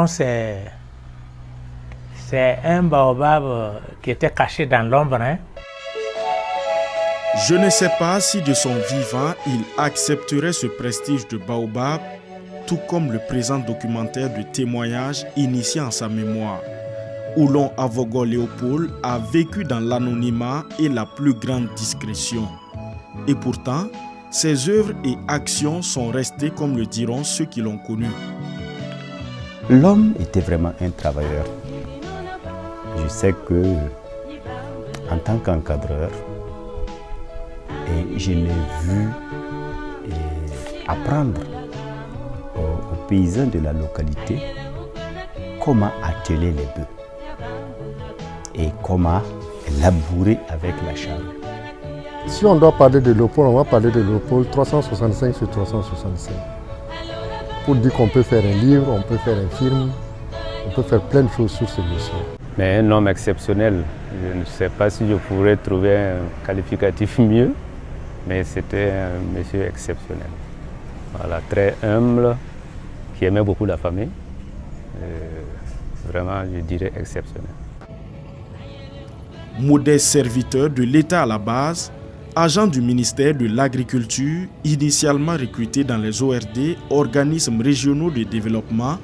C'est un baobab qui était caché dans l'ombre. Hein? Je ne sais pas si de son vivant, il accepterait ce prestige de baobab, tout comme le présent documentaire de témoignage initié en sa mémoire. Oulon Avogo Léopold a vécu dans l'anonymat et la plus grande discrétion. Et pourtant, ses œuvres et actions sont restées comme le diront ceux qui l'ont connu. L'homme était vraiment un travailleur. Je sais que, en tant qu'encadreur, je l'ai vu apprendre aux paysans de la localité comment atteler les bœufs et comment labourer avec la charrue. Si on doit parler de Léopold, on va parler de Léopold 365 sur 365. Pour dire qu'on peut faire un livre, on peut faire un film, on peut faire plein de choses sur ce monsieur. Mais un homme exceptionnel, je ne sais pas si je pourrais trouver un qualificatif mieux, mais c'était un monsieur exceptionnel. Voilà, très humble, qui aimait beaucoup la famille. Vraiment, je dirais exceptionnel. Modeste serviteur de l'État à la base, agent du ministère de l'Agriculture, initialement recruté dans les ORD, organismes régionaux de développement,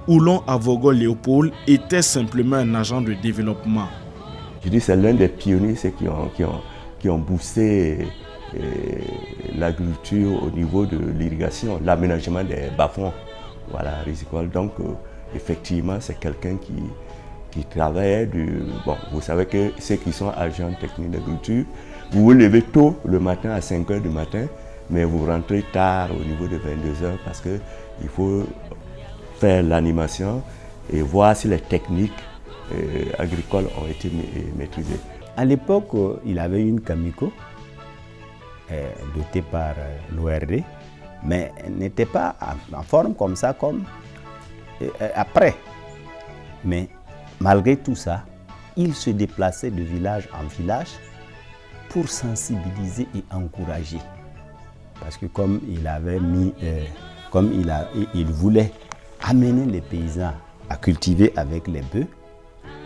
Oulon Avogo Léopold était simplement un agent de développement. Je dis c'est l'un des pionniers qui ont boosté l'agriculture au niveau de l'irrigation, l'aménagement des bas-fonds, voilà, rizicoles. Donc effectivement c'est quelqu'un qui travaillait bon, vous savez que ceux qui sont agents techniques d'agriculture, vous vous levez tôt le matin à 5 h du matin, mais vous rentrez tard au niveau de 22 h parce qu'il faut faire l'animation et voir si les techniques agricoles ont été maîtrisées. À l'époque, il avait une Kamiko dotée par l'ORD, mais n'était pas en forme comme ça comme après. Mais malgré tout ça, il se déplaçait de village en village pour sensibiliser et encourager. Parce que comme il avait mis, il voulait amener les paysans à cultiver avec les bœufs,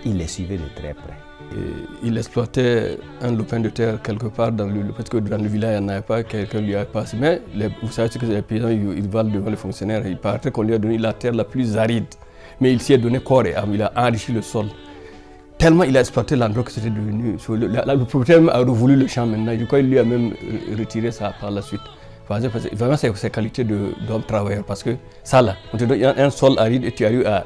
il les suivait de très près. Il exploitait un lopin de terre quelque part parce que dans le village, il n'y en avait pas, quelqu'un lui a passé. Mais vous savez que les paysans, ils valent devant les fonctionnaires. Il paraît qu'on lui a donné la terre la plus aride. Mais il s'y est donné corps et âme, il a enrichi le sol. Tellement il a exploité l'endroit que c'était devenu. Le propriétaire a voulu le champ maintenant. Je crois qu'il lui a même retiré ça par la suite. Vraiment, c'est ses qualités d'homme travailleur. Parce que ça, là, on te donne un sol aride et tu arrives à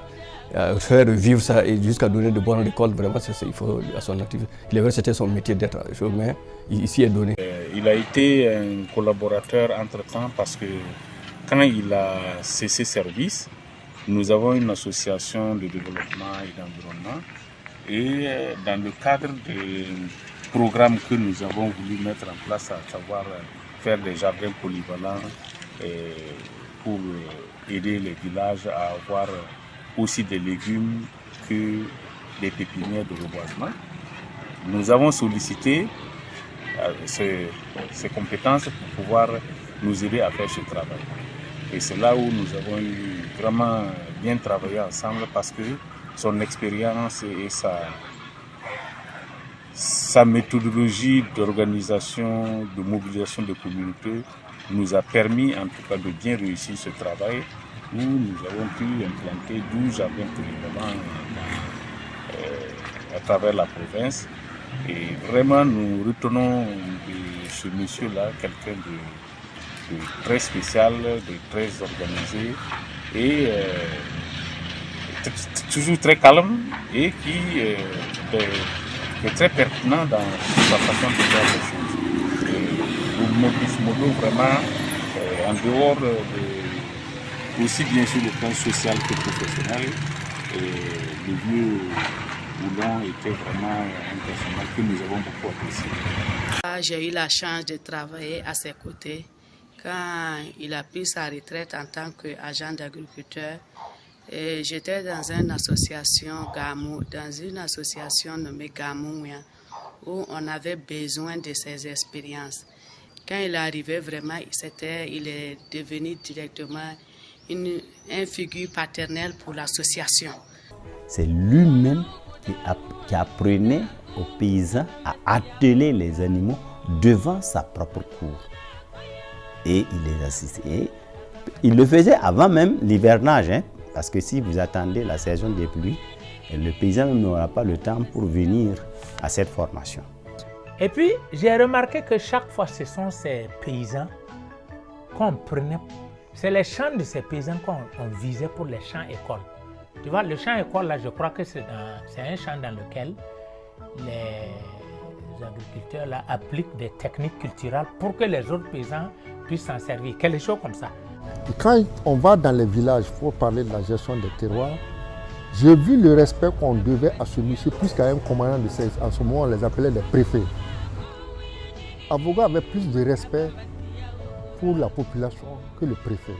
faire vivre ça et jusqu'à donner de bonnes récoltes. Vraiment, il faut à son activité. Il est vrai, c'était son métier d'être, mais ici est donné. Il a été un collaborateur entre-temps parce que quand il a cessé service, nous avons une association de développement et d'environnement. Et dans le cadre des programmes que nous avons voulu mettre en place, à savoir faire des jardins polyvalents pour aider les villages à avoir aussi des légumes que des pépinières de reboisement, nous avons sollicité ces compétences pour pouvoir nous aider à faire ce travail. Et c'est là où nous avons vraiment bien travaillé ensemble parce que son expérience et sa méthodologie d'organisation, de mobilisation de communautés nous a permis en tout cas de bien réussir ce travail où nous avons pu implanter 12 jardins polyvalents à travers la province. Et vraiment nous retenons de ce monsieur-là quelqu'un de très spécial, de très organisé et toujours très calme et qui est très pertinent dans sa façon de faire les choses. Et modo vraiment, en dehors aussi bien sur le plan social que professionnel, le vieux Oulon était vraiment un personnage que nous avons beaucoup apprécié. J'ai eu la chance de travailler à ses côtés quand il a pris sa retraite en tant qu'agent d'agriculteur. J'étais dans une association Gamou, nommée Gamouya, où on avait besoin de ses expériences. Quand il est arrivé, vraiment, il est devenu directement une figure paternelle pour l'association. C'est lui-même qui apprenait aux paysans à atteler les animaux devant sa propre cour. Et il les assistait. Et il le faisait avant même l'hivernage, hein, parce que si vous attendez la saison des pluies, le paysan n'aura pas le temps pour venir à cette formation. Et puis, j'ai remarqué que chaque fois, ce sont ces paysans qu'on prenait. C'est les champs de ces paysans qu'on visait pour les champs écoles. Tu vois, le champ école, là, je crois que c'est un champ dans lequel les agriculteurs là, appliquent des techniques culturelles pour que les autres paysans puissent s'en servir. Quelque chose comme ça. Et quand on va dans les villages pour parler de la gestion des terroirs, j'ai vu le respect qu'on devait à ce monsieur plus qu'à un commandant de service. En ce moment, on les appelait les préfets. Avoga avait plus de respect pour la population que le préfet.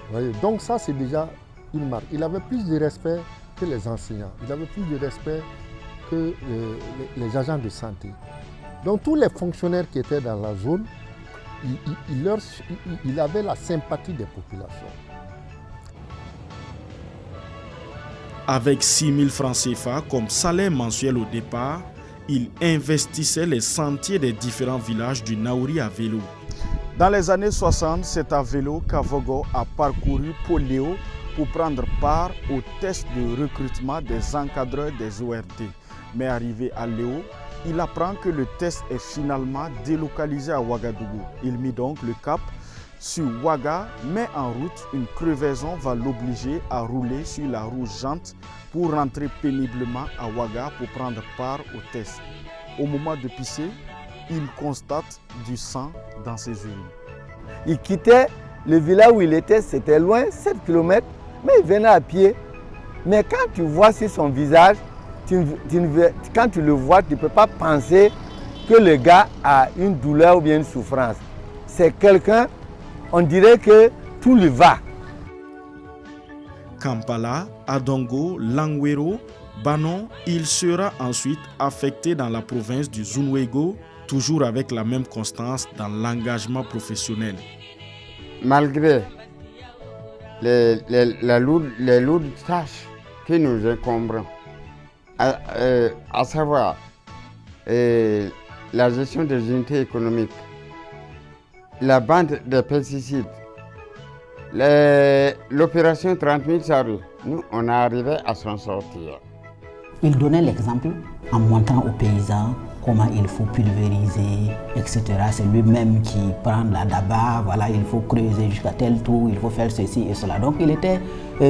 Vous voyez? Donc ça, c'est déjà une marque. Il avait plus de respect que les enseignants. Il avait plus de respect que les agents de santé. Donc tous les fonctionnaires qui étaient dans la zone, il avait la sympathie des populations. Avec 6 000 francs CFA comme salaire mensuel au départ, il investissait les sentiers des différents villages du Naouri à vélo. Dans les années 60, c'est à vélo qu'Avogo a parcouru Poléo pour prendre part au test de recrutement des encadreurs des ORT. Mais arrivé à Léo, il apprend que le test est finalement délocalisé à Ouagadougou. Il mit donc le cap sur Ouaga, mais en route, une crevaison va l'obliger à rouler sur la roue Jante pour rentrer péniblement à Ouaga pour prendre part au test. Au moment de pisser, il constate du sang dans ses urines. Il quittait le village où il était, c'était loin, 7 km, mais il venait à pied. Mais quand tu vois sur son visage, quand tu le vois, tu ne peux pas penser que le gars a une douleur ou bien une souffrance. C'est quelqu'un, on dirait que tout lui va. Kampala, Adongo, Langwero, Banon, il sera ensuite affecté dans la province du Zunwego, toujours avec la même constance dans l'engagement professionnel. Malgré les lourdes tâches qui nous encombrent, à savoir la gestion des unités économiques, la vente des pesticides, l'opération 30 000 saris, nous on est arrivé à s'en sortir. Il donnait l'exemple en montrant aux paysans comment il faut pulvériser, etc. C'est lui-même qui prend la daba, voilà, il faut creuser jusqu'à tel trou, il faut faire ceci et cela. Donc il était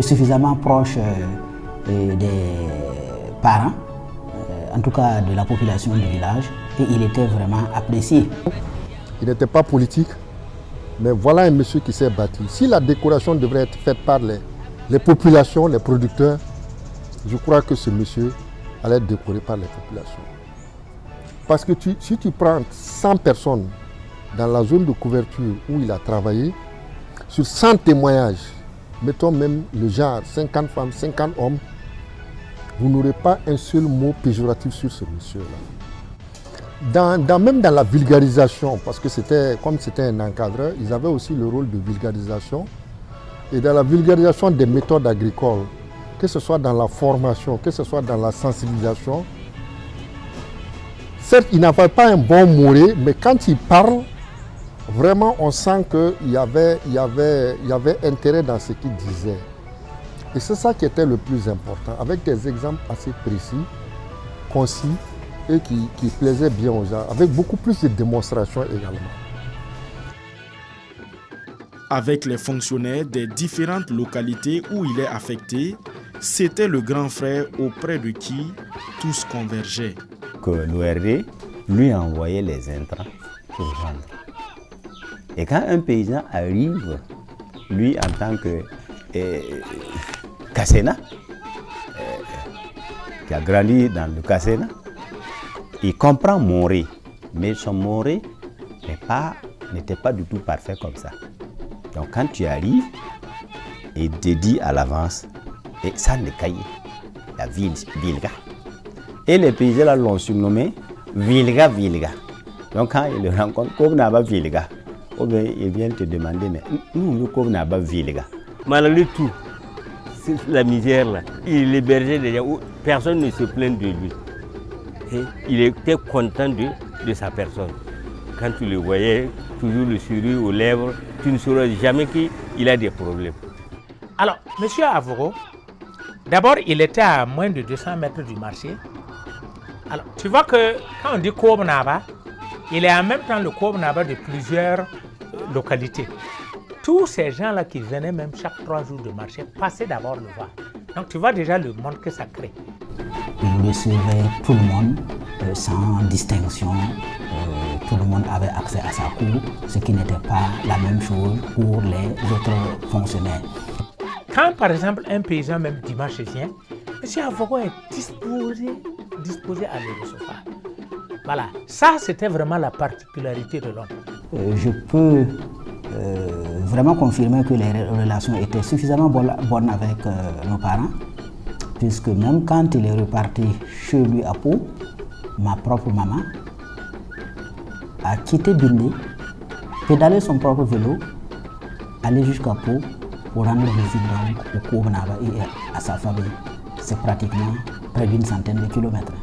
suffisamment proche des parents, en tout cas de la population du village, et il était vraiment apprécié. Il n'était pas politique, mais voilà un monsieur qui s'est battu. Si la décoration devrait être faite par les populations, les producteurs, je crois que ce monsieur allait être décoré par les populations. Parce que si tu prends 100 personnes dans la zone de couverture où il a travaillé, sur 100 témoignages, mettons même le genre 50 femmes, 50 hommes, vous n'aurez pas un seul mot péjoratif sur ce monsieur-là. Même dans la vulgarisation, parce que comme c'était un encadreur, ils avaient aussi le rôle de vulgarisation. Et dans la vulgarisation des méthodes agricoles, que ce soit dans la formation, que ce soit dans la sensibilisation, certes, il n'avait pas un bon moré, mais quand il parle, vraiment on sent qu'il y avait intérêt dans ce qu'il disait. Et c'est ça qui était le plus important, avec des exemples assez précis, concis, et qui plaisaient bien aux gens, avec beaucoup plus de démonstrations également. Avec les fonctionnaires des différentes localités où il est affecté, c'était le grand frère auprès de qui tous convergeaient. Que l'ORD lui envoyait les intrants pour vendre. Et quand un paysan arrive, lui en tant que Kassena, qui a grandi dans le Kassena, il comprend Moré, mais son Moré n'était pas du tout parfait comme ça. Donc quand tu arrives, il te dit à l'avance, et ça ne caille, la Vilga. Et les paysans là l'ont surnommé Vilga. Donc quand il le rencontre, comme Naba Vilga, ou bien ils viennent te demander, mais nous, comme n'a pas vu les gars. Malgré tout, la misère là, il hébergeait déjà, personne ne se plaint de lui. Et il était content de sa personne. Quand tu le voyais, toujours le sourire aux lèvres, tu ne sauras jamais qu'il a des problèmes. Alors, monsieur Avogo, d'abord, il était à moins de 200 mètres du marché. Alors, tu vois que quand on dit Kobe-Naba, il est en même temps le Kobe-Naba de plusieurs localités. Tous ces gens-là qui venaient même chaque 3 jours de marché passaient d'abord le voir. Donc, tu vois déjà le monde que ça crée. Il recevait tout le monde sans distinction. Tout le monde avait accès à sa cour, ce qui n'était pas la même chose pour les autres fonctionnaires. Quand par exemple un paysan même dimanche vient, M. Avogo est disposé à le recevoir. Voilà, ça c'était vraiment la particularité de l'homme. Je peux vraiment confirmer que les relations étaient suffisamment bonnes avec nos parents, puisque même quand il est reparti chez lui à Pau, ma propre maman a quitté Bindé, pédalé son propre vélo, aller jusqu'à Pau pour rendre visite donc au Kobe-Naba et à sa famille. C'est pratiquement près d'une centaine de kilomètres.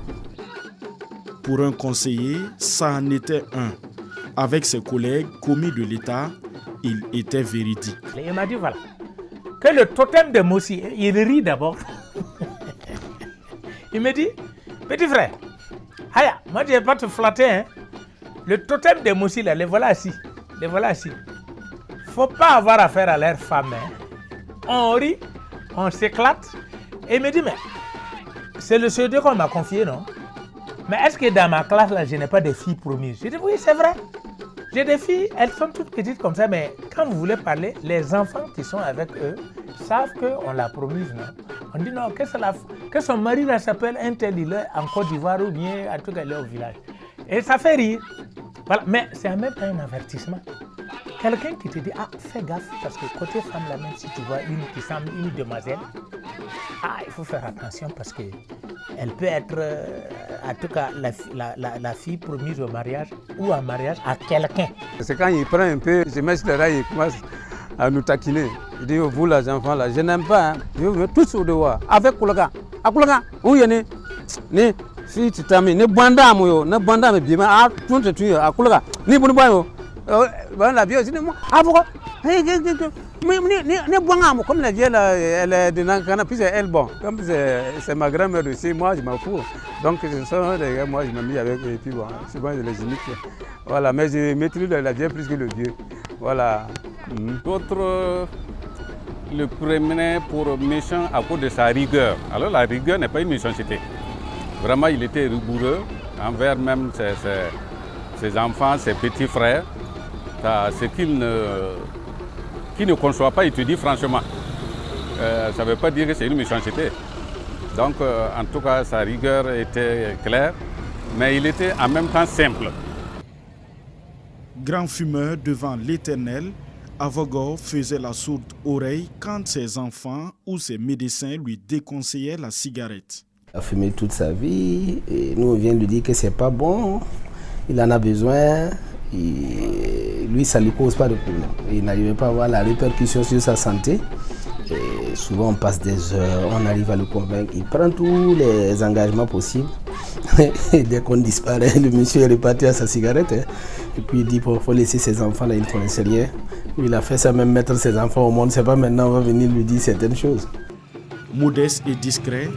Pour un conseiller, ça en était un. Avec ses collègues commis de l'État, il était véridique. Il m'a dit voilà, que le totem de Mossi, il rit d'abord. Il me dit, petit frère, Haya, moi je ne vais pas te flatter, hein. Le totem de Mossi, là, les voilà assis. Les voilà assis. Faut pas avoir affaire à leurs femmes. Hein. On rit, on s'éclate. Et il me dit, mais c'est le CED qu'on m'a confié, non? Mais est-ce que dans ma classe, là, je n'ai pas de filles promises? Je dis, oui, c'est vrai. J'ai des filles, elles sont toutes petites comme ça, mais quand vous voulez parler, les enfants qui sont avec eux savent qu'on l'a promise, non? On dit non, que son mari là s'appelle un tel, il est en Côte d'Ivoire ou bien en tout cas il est au village. Et ça fait rire. Voilà. Mais c'est en même temps un avertissement. Quelqu'un qui te dit, ah, fais gaffe, parce que côté femme là, même si tu vois une qui semble une demoiselle, ah, il faut faire attention parce qu'elle peut être, en tout cas, la fille promise au mariage ou en mariage à quelqu'un. C'est quand il prend un peu, je mets sur le rail, il commence à nous taquiner. Il dit, vous les enfants là, je n'aime pas, hein. Je veux tous au devoir. Avec Koulaga. À Koulaga, où y est né? Si tu t'as mis, ne banda moyo, ne banda mais bien, ah, tout te tue, à Koulaga. Ni bon boyo. La vie aussi, moi, ah, pourquoi? Ne bon comme la vieille, elle est de Nankana, puis elle bon. Comme c'est ma grand-mère aussi, moi je m'en fous. Donc ce sont des gars, moi je m'ai mis avec et puis bon, souvent je les imite. Voilà, mais je maîtrise la vieille plus que le vieux. Voilà. D'autres le prenaient pour méchant à cause de sa rigueur. Alors la rigueur n'est pas une méchanceté. Vraiment, il était rigoureux envers même ses enfants, ses petits frères. Ce qu'il ne conçoit pas, il te dit franchement. Ça ne veut pas dire que c'est une méchanceté. Donc, en tout cas, sa rigueur était claire, mais il était en même temps simple. Grand fumeur devant l'Éternel, Avogo faisait la sourde oreille quand ses enfants ou ses médecins lui déconseillaient la cigarette. Il a fumé toute sa vie et nous on vient lui dire que c'est pas bon, il en a besoin, et lui ça ne lui cause pas de problème. Il n'arrivait pas à voir la répercussion sur sa santé. Et souvent on passe des heures, on arrive à le convaincre, il prend tous les engagements possibles. Et dès qu'on disparaît, le monsieur est reparti à sa cigarette. Hein. Et puis il dit qu'il faut laisser ses enfants là, il ne connaissait rien. Il a fait ça même mettre ses enfants au monde, c'est pas maintenant on va venir lui dire certaines choses. Modeste et discret,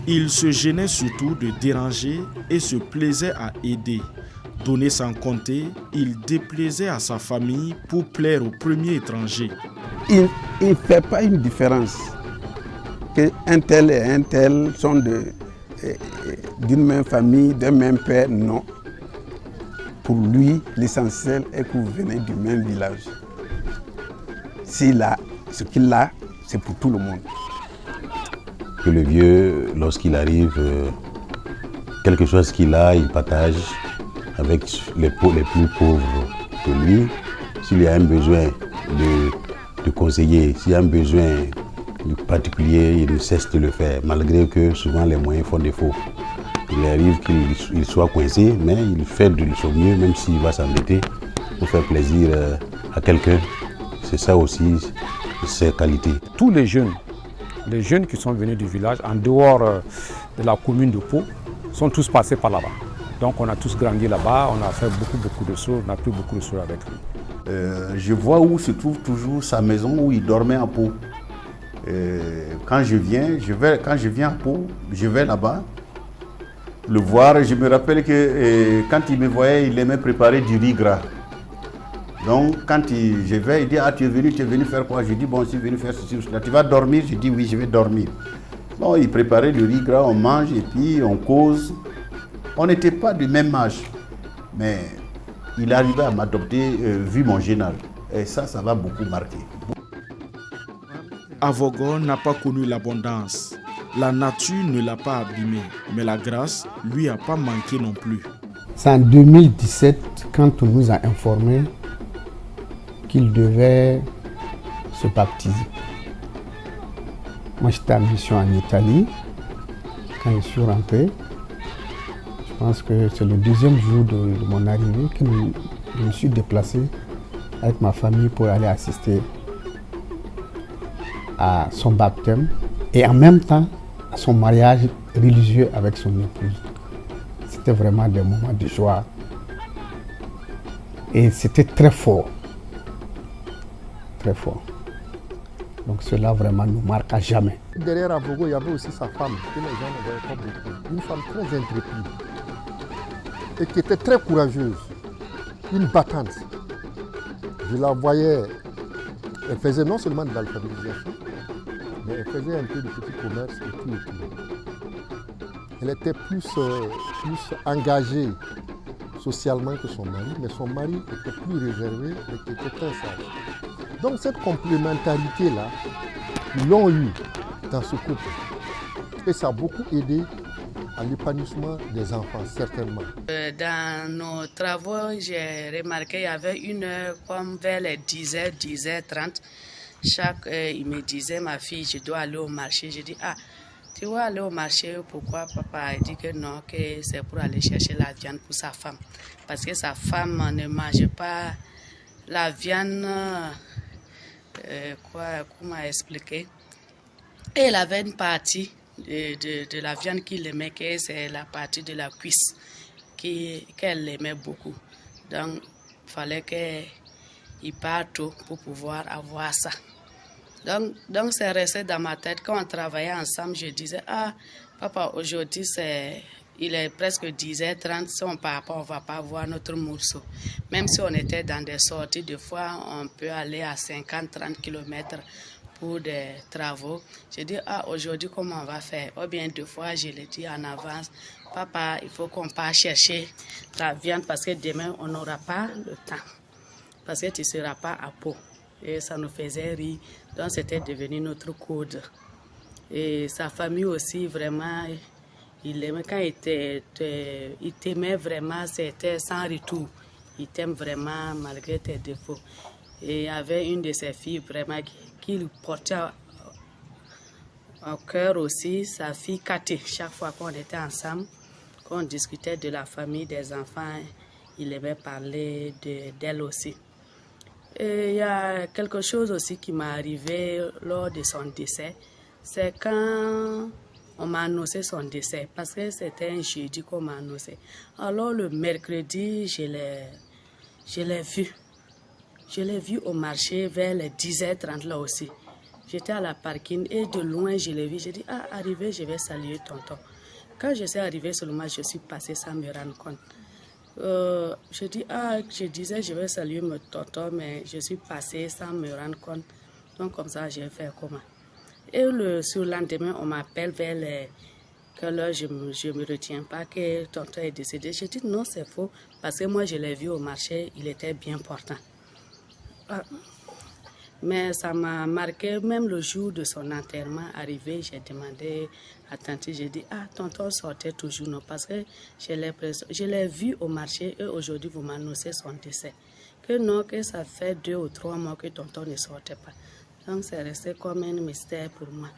il se gênait surtout de déranger et se plaisait à aider. Donné sans compter, il déplaisait à sa famille pour plaire au premier étranger. Il ne fait pas une différence qu'un tel et un tel sont d'une même famille, d'un même père, non. Pour lui, l'essentiel est que vous venez du même village. S'il a ce qu'il a, c'est pour tout le monde. Que le vieux, lorsqu'il arrive, quelque chose qu'il a, il partage avec les plus pauvres que lui. S'il y a un besoin de conseiller, s'il y a un besoin particulier, il ne cesse de le faire, malgré que souvent les moyens font défaut. Il arrive qu'il soit coincé, mais il fait de son mieux, même s'il va s'embêter, pour faire plaisir à quelqu'un. C'est ça aussi, ses qualités. Tous les jeunes qui sont venus du village, en dehors de la commune de Pau, sont tous passés par là-bas. Donc on a tous grandi là-bas, on a fait beaucoup de choses, on a pris beaucoup de choses avec lui. Je vois où se trouve toujours sa maison où il dormait à Pau. Quand je viens à Pau, je vais là-bas le voir. Je me rappelle que quand il me voyait, il aimait préparer du riz gras. Donc quand je vais, il dit, ah tu es venu faire quoi? Je dis, bon, je suis venu faire ceci, cela. Tu vas dormir? Je dis, oui, je vais dormir. Bon, il préparait le riz gras, on mange et puis on cause. On n'était pas du même âge, mais il arrivait à m'adopter vu mon jeune âge. Et ça m'a beaucoup marqué. Avogo n'a pas connu l'abondance. La nature ne l'a pas abîmé, mais la grâce lui a pas manqué non plus. C'est en 2017 quand on nous a informé qu'il devait se baptiser. Moi j'étais en mission en Italie. Quand je suis rentré, je pense que c'est le deuxième jour de mon arrivée que je me suis déplacé avec ma famille pour aller assister à son baptême et en même temps à son mariage religieux avec son épouse. C'était vraiment des moments de joie et c'était très fort. Très fort. Donc cela vraiment nous marque à jamais. Derrière Avogo, il y avait aussi sa femme, que les gens ne voyaient pas beaucoup. Une femme très intrépide et qui était très courageuse, une battante. Je la voyais, elle faisait non seulement de l'alphabétisation, mais elle faisait un peu de petit commerce et tout. Elle était plus engagée socialement que son mari, mais son mari était plus réservé et qui était très sage. Donc cette complémentarité-là, ils l'ont eu dans ce couple. Et ça a beaucoup aidé à l'épanouissement des enfants, certainement. Dans nos travaux, j'ai remarqué qu'il y avait une heure comme vers les 10h, 10h30. Il me disait, ma fille, je dois aller au marché. Je dis, ah, tu vas aller au marché, pourquoi papa? Il dit que non, que c'est pour aller chercher la viande pour sa femme. Parce que sa femme ne mangeait pas la viande, comment expliquer? Et elle avait une partie de la viande qu'il aimait, que c'est la partie de la cuisse qu'elle aimait beaucoup. Donc, il fallait qu'il parte tôt pour pouvoir avoir ça. Donc c'est resté dans ma tête. Quand on travaillait ensemble, je disais, ah, papa, aujourd'hui, il est presque 10h30, si on ne part pas, on ne va pas voir notre morceau. Même si on était dans des sorties, des fois, on peut aller à 50-30 km pour des travaux. Je dis, ah, aujourd'hui, comment on va faire? Ou bien, deux fois, je le dis en avance, papa, il faut qu'on parte chercher la viande parce que demain, on n'aura pas le temps. Parce que tu ne seras pas à Pau. Et ça nous faisait rire. Donc, c'était devenu notre code. Et sa famille aussi, vraiment, il aimait, quand il t'aimait vraiment, c'était sans retour. Il t'aime vraiment malgré tes défauts. Et il y avait une de ses filles vraiment qu'il portait au cœur aussi, sa fille Cathy. Chaque fois qu'on était ensemble, qu'on discutait de la famille, des enfants, il aimait parler d'elle aussi. Et il y a quelque chose aussi qui m'est arrivé lors de son décès, c'est quand on m'a annoncé son décès, parce que c'était un jeudi qu'on m'a annoncé. Alors le mercredi, je l'ai vu. Je l'ai vu au marché vers les 10h30 là aussi. J'étais à la parking et de loin je l'ai vu. J'ai dit, ah, arrivé, je vais saluer tonton. Quand je suis arrivé seulement, je suis passé sans me rendre compte. Je disais, je vais saluer mon tonton, mais je suis passé sans me rendre compte. Donc comme ça, j'ai fait comment? Et sur le lendemain, on m'appelle vers quelle heure je me retiens pas que tonton est décédé. J'ai dit non, c'est faux, parce que moi je l'ai vu au marché, il était bien portant. Mais ça m'a marqué, même le jour de son enterrement arrivé, j'ai demandé à tante, j'ai dit, ah, tonton sortait toujours, non, parce que je l'ai vu au marché et aujourd'hui vous m'annoncez son décès. Que non, que ça fait 2 ou 3 mois que tonton ne sortait pas. Donc c'est resté comme un mystère pour moi.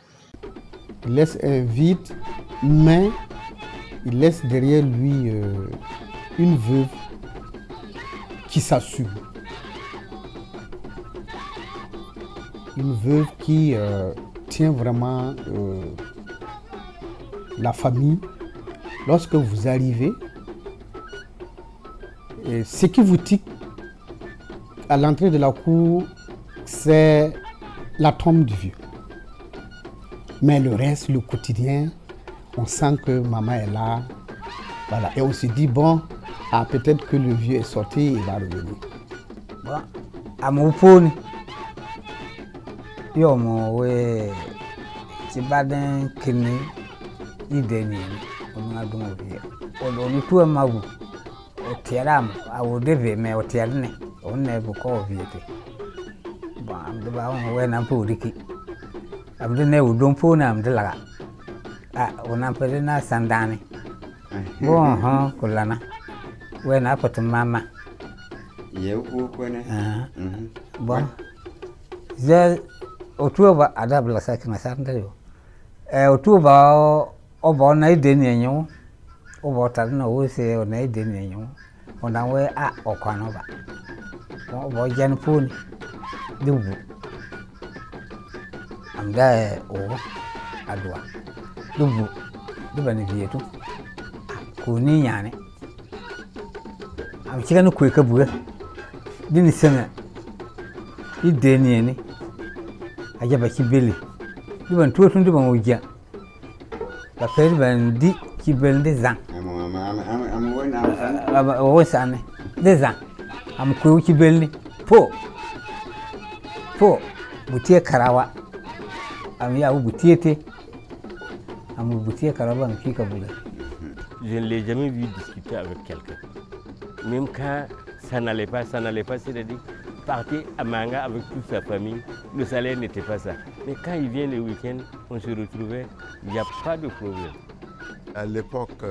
Il laisse un vide, mais il laisse derrière lui une veuve qui s'assume. une veuve qui tient vraiment la famille. Lorsque vous arrivez, ce qui vous tique à l'entrée de la cour, c'est la tombe du vieux. Mais le reste, le quotidien, on sent que maman est là. Voilà. Et on se dit, bon, peut-être que le vieux est sorti, il va revenir. Bon, à mon pône, il y a mon ouais, c'est pas d'un kiné, il dernier, on a donc oublié. On est tout un mabou, au terrain, à au début, mais au terrain, on n'est pas encore oublié. Bon, on est un peu ricky. On est au don pône, on est là. Ah, on a pas de na sandane. Bon, kolana. Ouais, n'a pas de maman. Bon, j'ai autour de adable ça qui m'a semblé. Autour de on a des nions, au bord de nos c'est on a des nions. On a ouais à Okanova. On va y en poune. D'où am da à droite. D'où ben vieux tout. Kuni yane. Am chika no kweka buga. Dini sana ideni ni ajaba kibeli diban tuotun diban wujja ba peri ban di kibel de zan o sane de zan am ko kibel ni po butie karawa am ya butiete am butie karawa am kika buga. Je ne l'ai jamais vu discuter avec quelqu'un. Même quand ça n'allait pas, c'est-à-dire partir à Manga avec toute sa famille, le salaire n'était pas ça. Mais quand il vient le week-end, on se retrouvait, il n'y a pas de problème. À l'époque,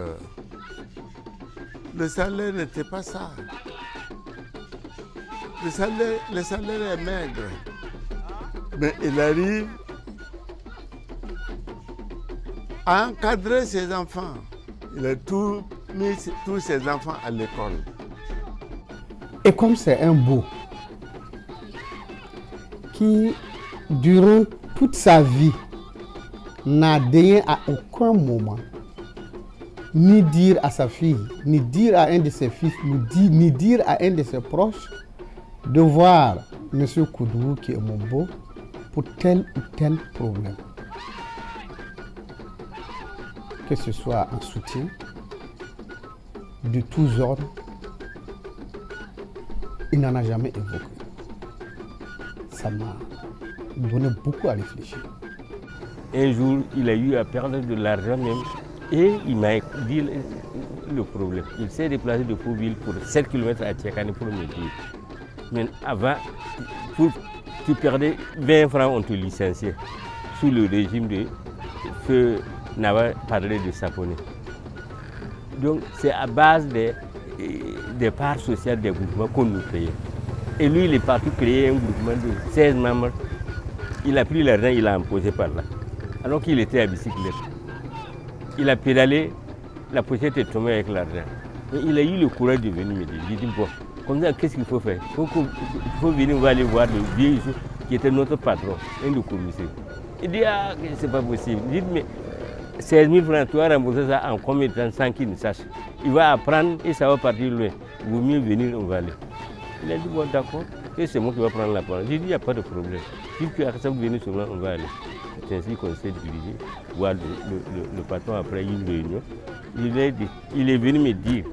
le salaire n'était pas ça. Le salaire est maigre. Mais il arrive à encadrer ses enfants. Il a mis tous ses enfants à l'école. Et comme c'est un beau qui, durant toute sa vie, n'a daigné à aucun moment ni dire à sa fille, ni dire à un de ses fils, ni dire à un de ses proches de voir M. Koudou qui est mon beau pour tel ou tel problème. Que ce soit un soutien de tous ordres, il n'en a jamais évoqué. Ça m'a donné beaucoup à réfléchir. Un jour, il a eu à perdre de l'argent même et il m'a dit le problème. Il s'est déplacé de Kouville pour 7 km à Tchekane pour me dire. Mais avant, tu perdais 20 francs, on te licenciait sous le régime de feu Nava parlé de Saponé. Donc c'est à base des parts sociales des groupements qu'on nous payait. Et lui, il est parti créer un groupement de 16 membres. Il a pris l'argent, il l'a imposé par là. Alors qu'il était à bicyclette. Il a pédalé, la pochette est tombée avec l'argent. Et il a eu le courage de venir me dire. J'ai dit, bon, comme ça, qu'est-ce qu'il faut faire? Il faut venir, on va aller voir le vieux ici, qui était notre patron, un de commissaire. Il dit, ah, c'est pas possible. Il dit, mais 16 000 francs, tu vas rembourser ça en combien de temps sans qu'il ne sache? Il va apprendre et ça va partir loin. Il vaut mieux venir, on va aller. Il a dit, bon, d'accord, et c'est moi qui vais prendre la parole. J'ai dit, il n'y a pas de problème. Si tu acceptes de venir sur moi, on va aller. C'est ainsi qu'on s'est dirigé, voir le patron après une réunion. Il est venu me dire,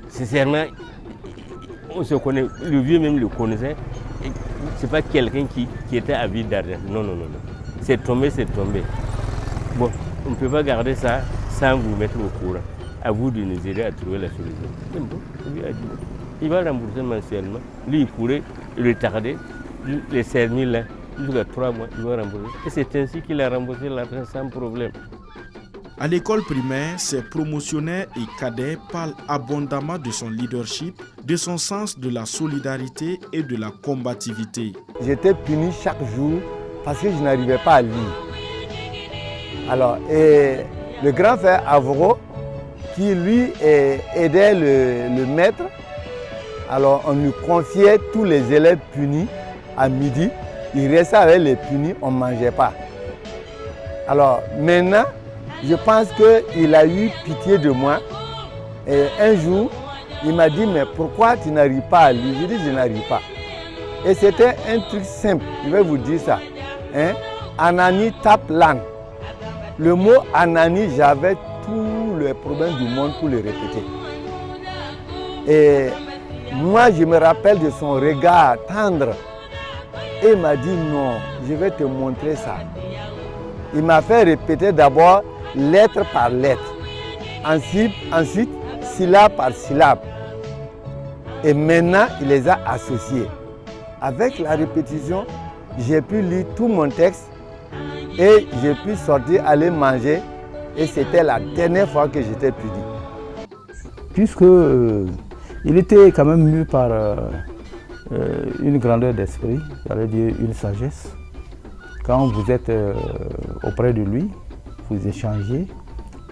sincèrement, on se connaît, le vieux même le connaissait. Ce n'est pas quelqu'un qui était avide d'argent. Non. C'est tombé. Bon, on ne peut pas garder ça sans vous mettre au courant. À vous de nous aider à trouver la solution. Bon, il va rembourser mensuellement. Lui, il pourrait retarder les 16 000 là, jusqu'à 3 mois, il va rembourser. Et c'est ainsi qu'il a remboursé l'argent sans problème. À l'école primaire, ses promotionnaires et cadets parlent abondamment de son leadership, de son sens de la solidarité et de la combativité. J'étais puni chaque jour parce que je n'arrivais pas à lire. Alors, et le grand frère Avro, qui lui aidait le maître, alors on lui confiait tous les élèves punis à midi il restait avec les punis, on ne mangeait pas. Alors maintenant, je pense qu'il a eu pitié de moi. Et un jour, il m'a dit, mais pourquoi tu n'arrives pas à lire? J'ai dit, je n'arrive pas. Et c'était un truc simple, je vais vous dire ça. Hein? Anani tape l'âne. Le mot Anani, j'avais tous les problèmes du monde pour le répéter. Et moi, je me rappelle de son regard tendre. Et il m'a dit, non, je vais te montrer ça. Il m'a fait répéter d'abord lettre par lettre. Ensuite, syllabe par syllabe. Et maintenant, il les a associés. Avec la répétition, j'ai pu lire tout mon texte et j'ai pu sortir, aller manger. Et c'était la dernière fois que j'étais puni. Puisque il était quand même mu par une grandeur d'esprit, j'allais dire une sagesse. Quand vous êtes auprès de lui, vous échangez,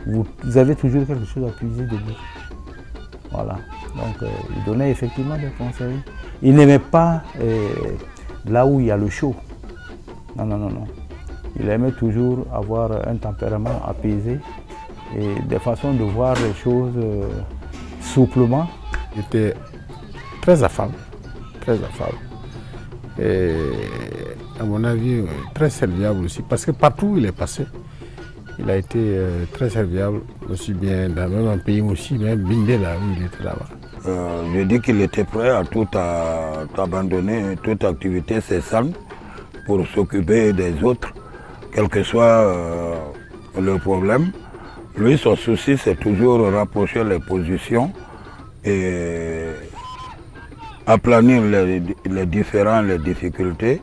vous avez toujours quelque chose à puiser de lui. Voilà. Donc il donnait effectivement des conseils. Il n'aimait pas là où il y a le chaud. Non, non, non, non. Il aimait toujours avoir un tempérament apaisé et des façons de voir les choses souplement. Il était très affable, très affable. Et à mon avis, très serviable aussi, parce que partout où il est passé, il a été très serviable, aussi bien dans même un pays aussi, même Bindé, là où il était là-bas. Je dis qu'il était prêt à tout abandonner, toute activité cessante pour s'occuper des autres, quel que soit le problème. Lui, son souci, c'est toujours rapprocher les positions et aplanir les différends, les difficultés,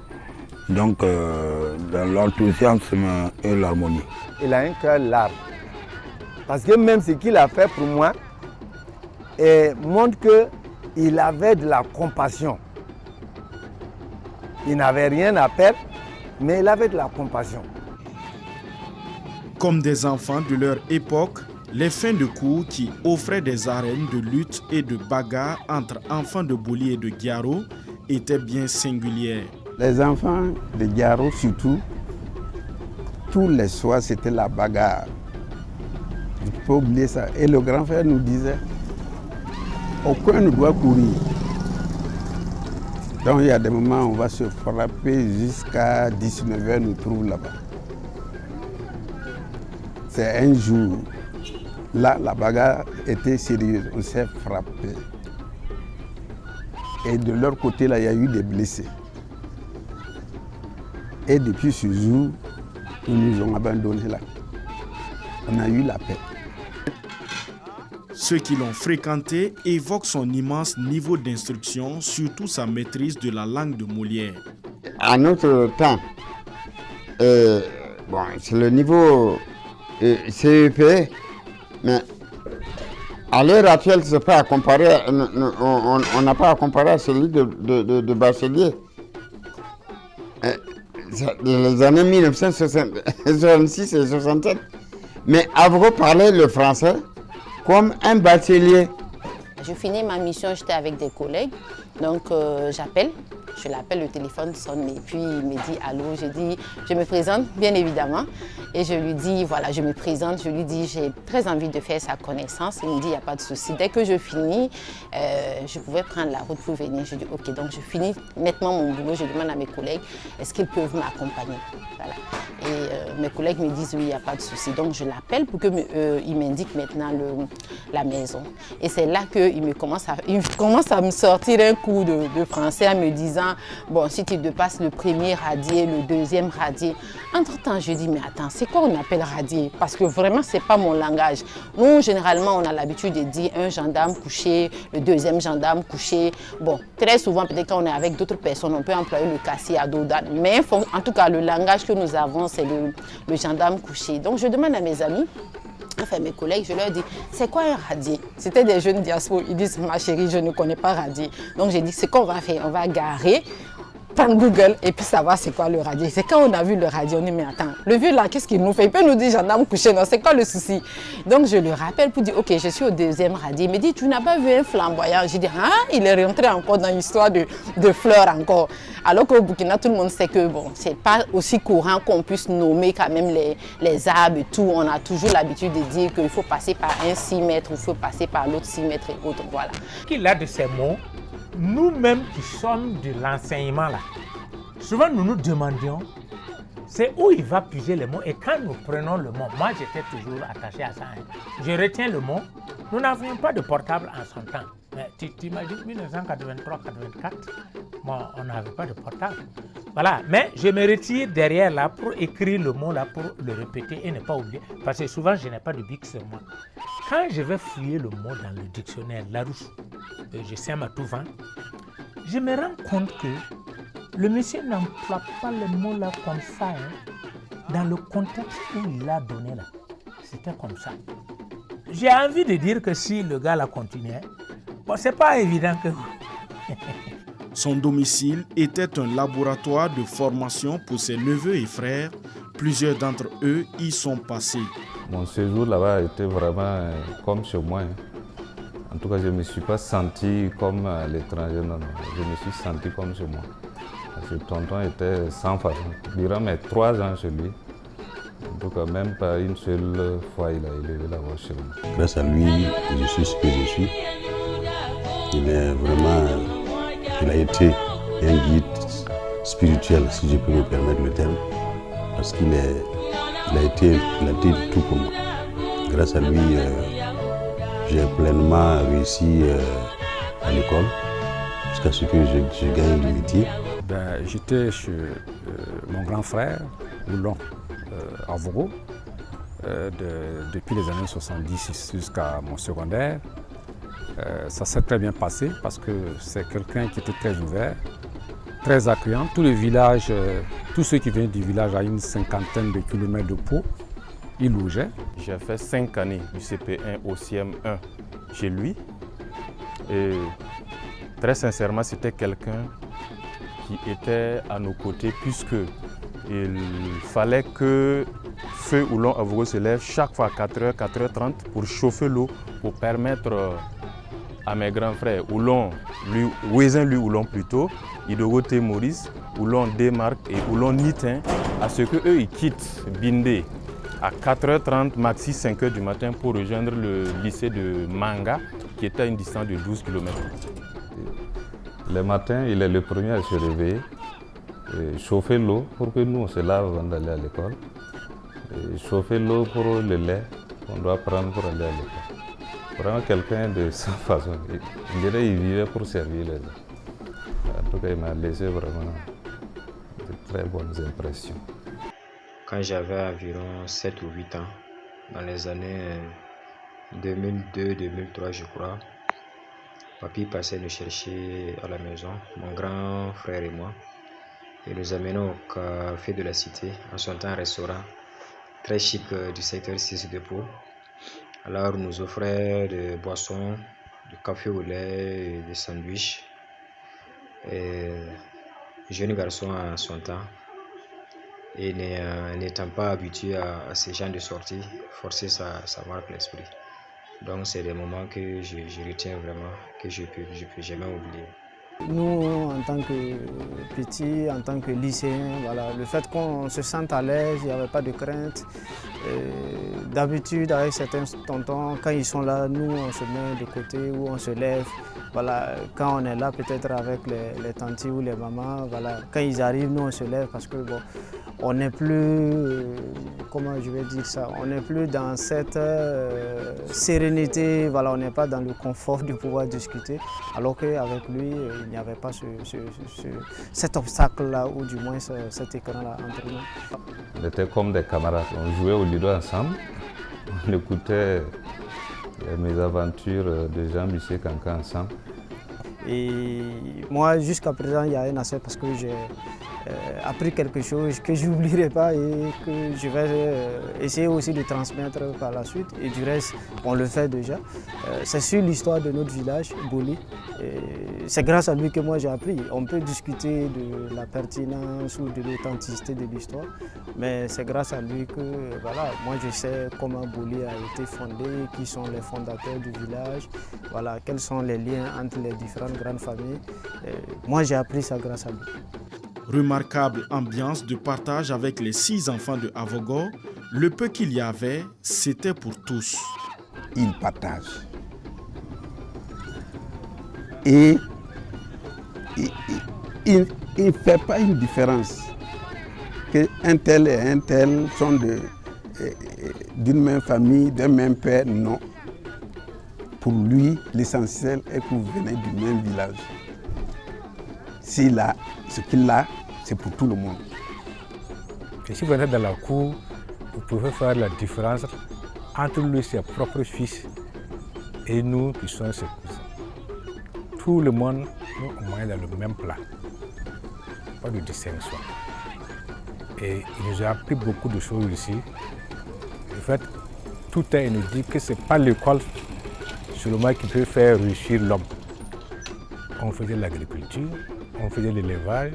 donc dans l'enthousiasme et l'harmonie. Il a un cœur large, parce que même ce qu'il a fait pour moi montre qu'il avait de la compassion. Il n'avait rien à perdre, mais il avait de la compassion. Comme des enfants de leur époque, les fins de cours qui offraient des arènes de lutte et de bagarre entre enfants de Boli et de Guiaro étaient bien singulières. Les enfants de Guiaro surtout, tous les soirs c'était la bagarre. Il ne faut pas oublier ça. Et le grand frère nous disait, aucun ne doit courir. Donc il y a des moments où on va se frapper jusqu'à 19h, nous trouve là-bas. C'est un jour, là la bagarre était sérieuse, on s'est frappé. Et de leur côté là, il y a eu des blessés. Et depuis ce jour, ils nous ont abandonnés là. On a eu la paix. Ceux qui l'ont fréquenté évoquent son immense niveau d'instruction, surtout sa maîtrise de la langue de Molière. À notre temps, bon, c'est le niveau CEP, mais à l'heure actuelle, c'est pas à comparer, on n'a pas à comparer à celui de Bachelier. Les années 1966 et 67. Mais Avro parlait le français comme un bachelier. Je finis ma mission, j'étais avec des collègues, donc j'appelle, je l'appelle, le téléphone sonne et puis il me dit allô, je me présente bien évidemment et je lui dis voilà, je me présente, je lui dis j'ai très envie de faire sa connaissance, il me dit il n'y a pas de souci. Dès que je finis, je pouvais prendre la route pour venir, je dis ok, donc je finis nettement mon boulot, je demande à mes collègues est-ce qu'ils peuvent m'accompagner, voilà. Et mes collègues me disent oui, il n'y a pas de souci, donc je l'appelle pour qu'il m'indique maintenant la maison. Et c'est là qu'il commence à me sortir un cours de français en me disant bon, si tu dépasses le premier radier, le deuxième radier. Entre-temps, je dis mais attends, c'est quoi on appelle radier? Parce que vraiment, c'est pas mon langage. Nous, généralement, on a l'habitude de dire un gendarme couché, le deuxième gendarme couché. Bon, très souvent, peut-être quand on est avec d'autres personnes, on peut employer le cassier à dos d'âne. Mais en tout cas, le langage que nous avons, c'est le gendarme couché. Donc, je demande à mes amis, enfin mes collègues, je leur dis, c'est quoi un radier? C'était des jeunes diaspora, ils disent, ma chérie, je ne connais pas radier. Donc j'ai dit, ce qu'on va faire, on va garer prendre Google et puis savoir c'est quoi le radis. C'est quand on a vu le radis, on dit mais attends, le vieux là, qu'est-ce qu'il nous fait? Il peut nous dire gendarme couché, non, c'est quoi le souci? Donc je le rappelle pour dire ok, je suis au deuxième radis. Il me dit tu n'as pas vu un flamboyant? J'ai dit ah, il est rentré encore dans l'histoire de fleurs encore. Alors qu'au Burkina, tout le monde sait que bon, c'est pas aussi courant qu'on puisse nommer quand même les arbres et tout. On a toujours l'habitude de dire qu'il faut passer par un 6 mètres, il faut passer par l'autre 6 mètres et autres, voilà. Qu'il a de ces mots, nous-mêmes qui sommes de l'enseignement là, souvent nous nous demandions c'est où il va puiser les mots et quand nous prenons le mot, moi j'étais toujours attaché à ça, hein. Je retiens le mot, nous n'avions pas de portable en son temps. Mais tu t'imagines 1983-84, bon, on n'avait pas de portable. Voilà, mais je me retire derrière là pour écrire le mot là, pour le répéter et ne pas oublier. Parce que souvent je n'ai pas de bic sur moi. Quand je vais fouiller le mot dans le dictionnaire Larousse, je sème à tout vent, je me rends compte que le monsieur n'emploie pas le mot là comme ça, hein, dans le contexte où il l'a donné là. C'était comme ça. J'ai envie de dire que si le gars l'a continué, bon, c'est pas évident que... Son domicile était un laboratoire de formation pour ses neveux et frères. Plusieurs d'entre eux y sont passés. Mon séjour là-bas était vraiment comme chez moi. En tout cas, je ne me suis pas senti comme à l'étranger, non. Je me suis senti comme chez moi. Parce que tonton était sans façon. Durant mes 3 ans chez lui, en tout cas, même pas une seule fois, il a élevé la voix chez moi. Grâce à lui, je suis ce que je suis. Il est vraiment... Il a été un guide spirituel, si je peux me permettre le terme. Parce qu'il a été tout pour moi. Grâce à lui, j'ai pleinement réussi à l'école, jusqu'à ce que je gagne du métier. J'étais chez mon grand frère, Oulon, à Vogo, depuis les années 70 jusqu'à mon secondaire. Ça s'est très bien passé parce que c'est quelqu'un qui était très ouvert, très accueillant. Tout le village, tous ceux qui viennent du village à une 50aine de kilomètres de Pau, ils logeaient. J'ai fait 5 années du CP1 au CM1 chez lui. Et très sincèrement, c'était quelqu'un qui était à nos côtés puisque il fallait que Feu Oulon à Vogo se lève chaque fois à 4h, 4h30 pour chauffer l'eau, pour permettre à mes grands frères, Ouézin lui Oulon plutôt, Idogo T. Maurice, Oulon Démarque et Oulon Nitin, à ce qu'eux ils quittent Bindé à 4h30, maxi 5h du matin pour rejoindre le lycée de Manga qui était à une distance de 12 km. Le matin, il est le premier à se réveiller, chauffer l'eau pour que nous on se lave avant d'aller à l'école, chauffer l'eau pour le lait qu'on doit prendre pour aller à l'école. Vraiment quelqu'un de sa façon. Je dirais qu'il vivait pour servir les gens. En tout cas, il m'a laissé vraiment de très bonnes impressions. Quand j'avais environ 7 ou 8 ans, dans les années 2002-2003 je crois, papy passait nous chercher à la maison, mon grand frère et moi, et nous amenons au café de la cité, en son temps un restaurant très chic du secteur 6 de Pau. Alors on nous offrait des boissons, du café au lait, et des sandwichs. Et jeune garçon à son temps, et n'étant pas habitué à ces genres de sorties, forcer ça marque l'esprit. Donc c'est des moments que je retiens vraiment, que je peux jamais oublier. Nous, en tant que petits, en tant que lycéens, voilà, le fait qu'on se sente à l'aise, il n'y avait pas de crainte. D'habitude, avec certains tontons, quand ils sont là, nous, on se met de côté ou on se lève. Voilà, quand on est là, peut-être avec les tantis ou les mamans, voilà, quand ils arrivent, nous, on se lève parce que bon, on n'est plus, comment je vais dire ça, on n'est plus dans cette sérénité, voilà, on n'est pas dans le confort de pouvoir discuter, alors qu'avec lui, il n'y avait pas cet obstacle-là, ou du moins cet écran-là entre nous. On était comme des camarades, on jouait au Ludo ensemble, on écoutait mes aventures de Jean-Michel Kanka ensemble. Et moi, jusqu'à présent, il y a un aspect parce que appris quelque chose que je n'oublierai pas et que je vais essayer aussi de transmettre par la suite. Et du reste, on le fait déjà. C'est sur l'histoire de notre village, Boli. C'est grâce à lui que moi j'ai appris. On peut discuter de la pertinence ou de l'authenticité de l'histoire, mais c'est grâce à lui que voilà, moi je sais comment Boli a été fondé, qui sont les fondateurs du village, voilà, quels sont les liens entre les différentes grandes familles. Moi j'ai appris ça grâce à lui. Remarquable ambiance de partage avec les 6 enfants de Avogo. Le peu qu'il y avait, c'était pour tous. Il partage. Et il ne fait pas une différence qu'un tel et un tel sont d'une même famille, d'un même père, non. Pour lui, l'essentiel est que vous venez du même village. S'il a ce qu'il a, c'est pour tout le monde. Et si vous êtes dans la cour, vous pouvez faire la différence entre lui, ses propres fils, et nous qui sommes ses cousins. Tout le monde, nous, on mange dans le même plat. Pas de distinction. Et il nous a appris beaucoup de choses ici. En fait, tout est, il nous dit que ce n'est pas l'école seulement qui peut faire réussir l'homme. On faisait l'agriculture, on faisait l'élevage,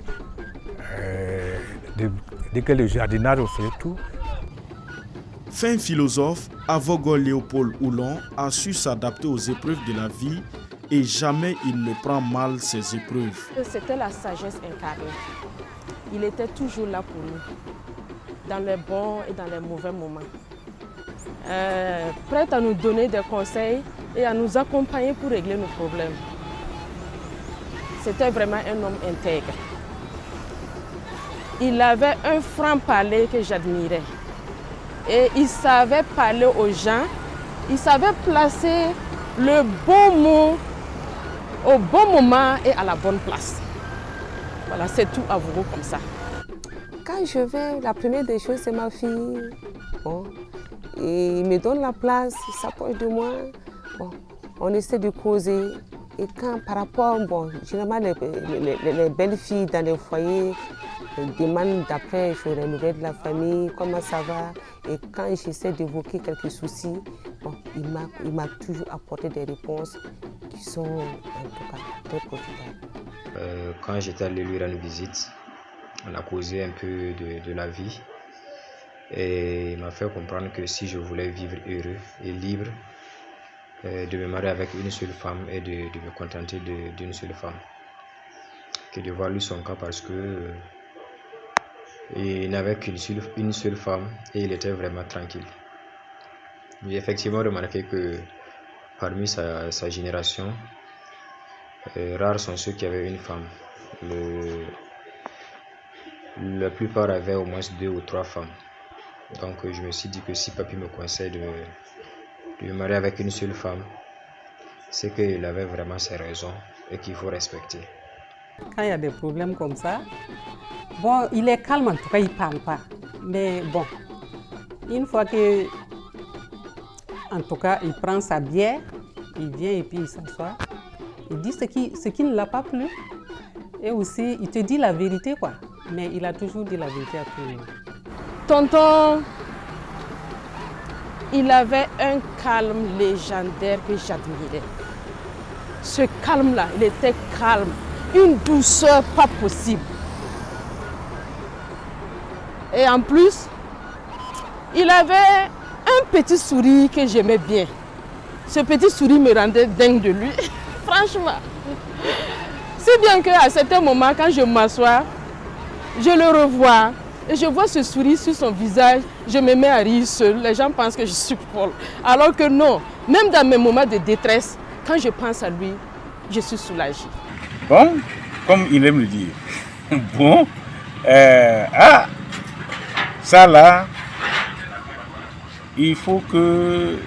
dès que le jardinage, on faisait tout. Fin philosophe, Avogo Léopold Oulon a su s'adapter aux épreuves de la vie et jamais il ne prend mal ses épreuves. C'était la sagesse incarnée. Il était toujours là pour nous, dans les bons et dans les mauvais moments. Prêt à nous donner des conseils et à nous accompagner pour régler nos problèmes. C'était vraiment un homme intègre. Il avait un franc-parler que j'admirais. Et il savait parler aux gens, il savait placer le bon mot au bon moment et à la bonne place. Voilà, c'est tout à vous comme ça. Quand je vais, la première des choses, c'est ma fille. Bon, et il me donne la place, il s'approche de moi. Bon, on essaie de causer. Et quand par rapport, bon, généralement les belles filles dans les foyers demandent d'après sur les nouvelles de la famille, comment ça va. Et quand j'essaie d'évoquer quelques soucis, bon, il m'a toujours apporté des réponses qui sont en tout cas très profitables. Quand j'étais allé lui rendre visite, on a causé un peu de la vie. Et il m'a fait comprendre que si je voulais vivre heureux et libre, de me marier avec une seule femme et de me contenter d'une seule femme. Que de voir lui son cas parce que il n'avait qu'une seule femme et il était vraiment tranquille. J'ai effectivement remarqué que parmi sa génération, rares sont ceux qui avaient une femme. La plupart avaient au moins 2 ou 3 femmes. Donc je me suis dit que si papy me conseille de me marier avec une seule femme, c'est qu'il avait vraiment ses raisons et qu'il faut respecter. Quand il y a des problèmes comme ça, bon, il est calme, en tout cas il ne parle pas. Mais bon, une fois que, en tout cas, il prend sa bière, il vient et puis il s'assoit, il dit ce qui ne l'a pas plu. Et aussi, il te dit la vérité, quoi. Mais il a toujours dit la vérité à tout le monde. Tonton, il avait un calme légendaire que j'admirais. Ce calme-là, il était calme, une douceur pas possible. Et en plus, il avait un petit sourire que j'aimais bien. Ce petit sourire me rendait dingue de lui, franchement. Si bien qu'à certains moments, quand je m'assois, je le revois. Et je vois ce sourire sur son visage, je me mets à rire seul. Les gens pensent que je suis folle. Alors que non, même dans mes moments de détresse, quand je pense à lui, je suis soulagée. Bon, comme il aime le dire, bon, ça là, il faut que,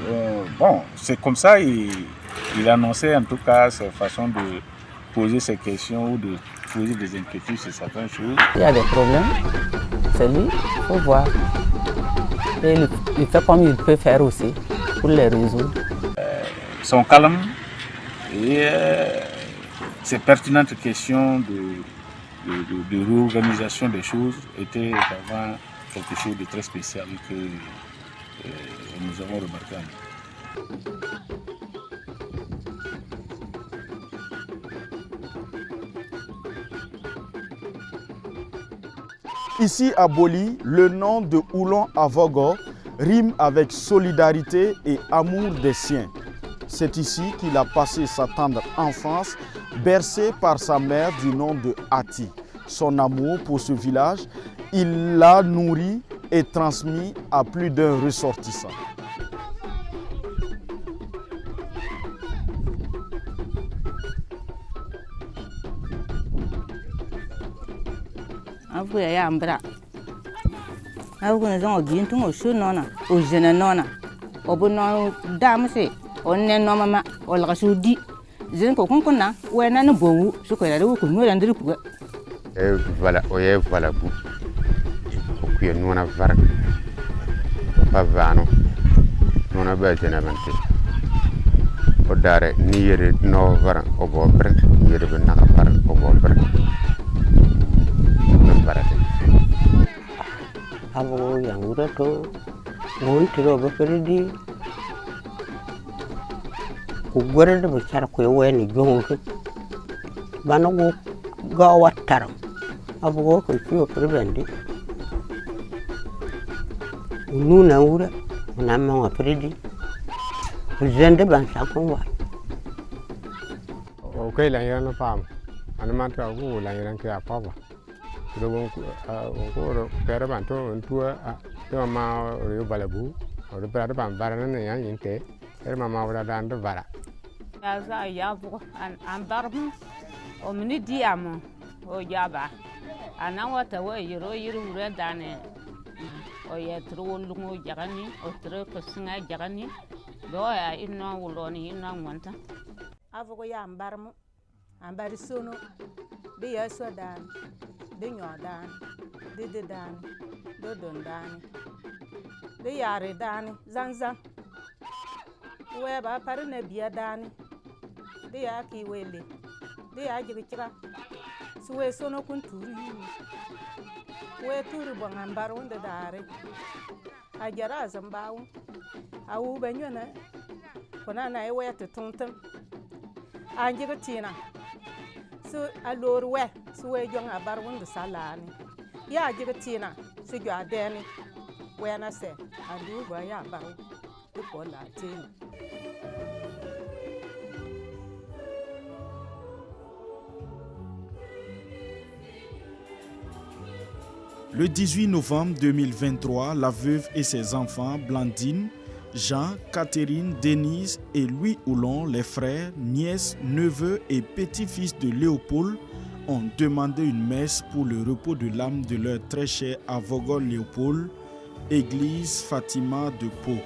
bon, c'est comme ça, il annonçait en tout cas sa façon de poser ses questions ou de poser des inquiétudes sur certaines choses. Il y a des problèmes, c'est lui, il faut voir. Et il fait comme il peut faire aussi pour les résoudre. Son calme et ses pertinentes questions réorganisation des choses était vraiment quelque chose de très spécial que nous avons remarqué. Ici à Boli, le nom de Oulon Avogo rime avec solidarité et amour des siens. C'est ici qu'il a passé sa tendre enfance, bercé par sa mère du nom de Ati. Son amour pour ce village, il l'a nourri et transmis à plus d'un ressortissant. Avuya ya mbra. Avuya zan ogin tun o shu nona, o jena nona. Obu no damse, o ne no mama, o la shu di. Zen ko kun na, we na no bowu, su ko ya ru ku no ya ndiri ku. Voilà, oye voilà bu. Ko ku nona var. Pa vano. Nona ba jena bante. O dare ni yere no var o bo bre, yere be na var o bo bre. Abo yang udah tuh, mohon tidak berperdi. Kugore de besar kue weni jong tu, bana go gawat taram. Abo go kue perbendi. Nuna ura, nama ngaperdi. Zende bangsa kuwa. Oke lah yang paham. Anu mata aku lah yang ke apa apa. Kalau aku pera bantu untuk mama orang balabu, orang pera baran ni yang inte, mama orang dah anda bara. Saya ya bu ambarmu, omni diamu, o jaba. Anak wata wa yiro udah dane, o ya terus lungu jagani, o terus kesengai jagani, doa inna uloni inna manta. Aku ya ambarmu, ambari sunu, dia sudah. De nyodan, de dan, do don dan, de yare dan, zanzan. We ba pare na biya dan, de ya ki wele, de ya jigikira. Suwe sono kun turi. We turi bangambar wonde dare. Ajara zambawu. Awu benyona. Kona na ewe te tonton. Anjigatina. Su alor we su we jong abar wonde salani ya jigatina su jo adeni we na se andu ba ya ba ko la tin. Le 18 novembre 2023, la veuve et ses enfants, Blandine, Jean, Catherine, Denise et Louis Oulon, les frères, nièces, neveux et petits-fils de Léopold, ont demandé une messe pour le repos de l'âme de leur très cher Avogo Léopold, église Fatima de Pau.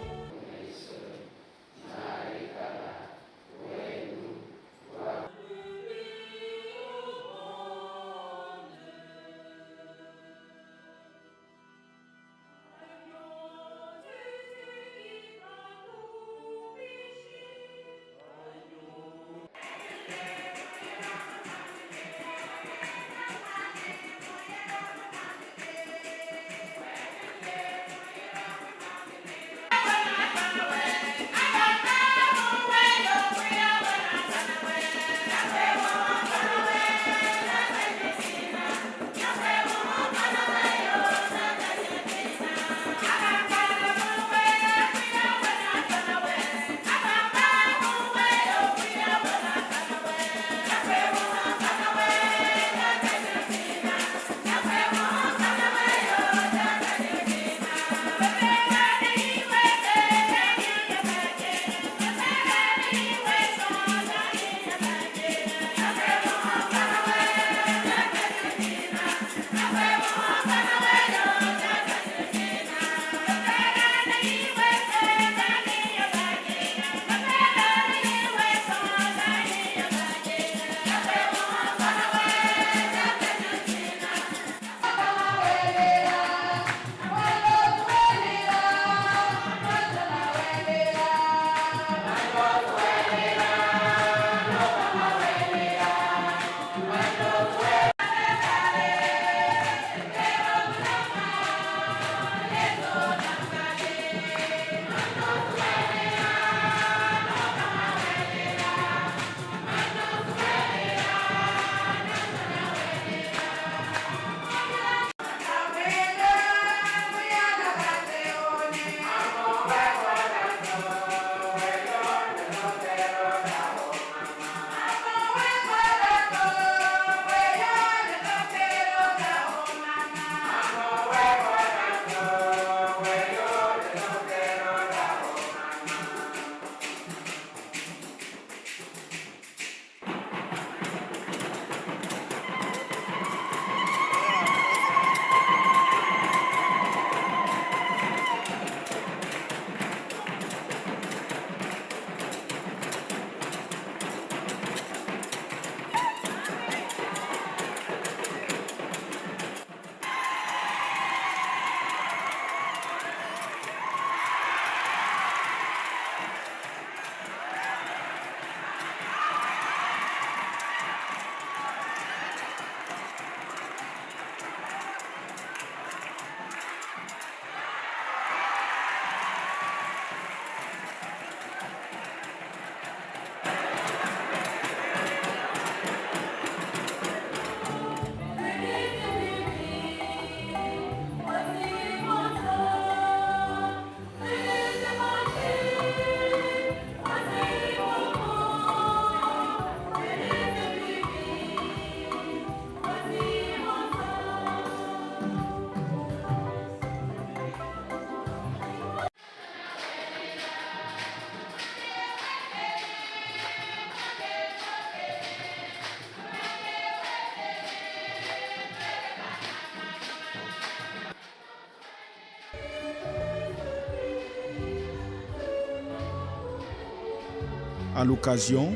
À l'occasion,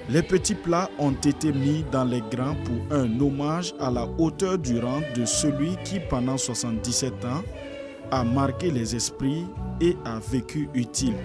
les petits plats ont été mis dans les grands pour un hommage à la hauteur du rang de celui qui, pendant 77 ans, a marqué les esprits et a vécu utile.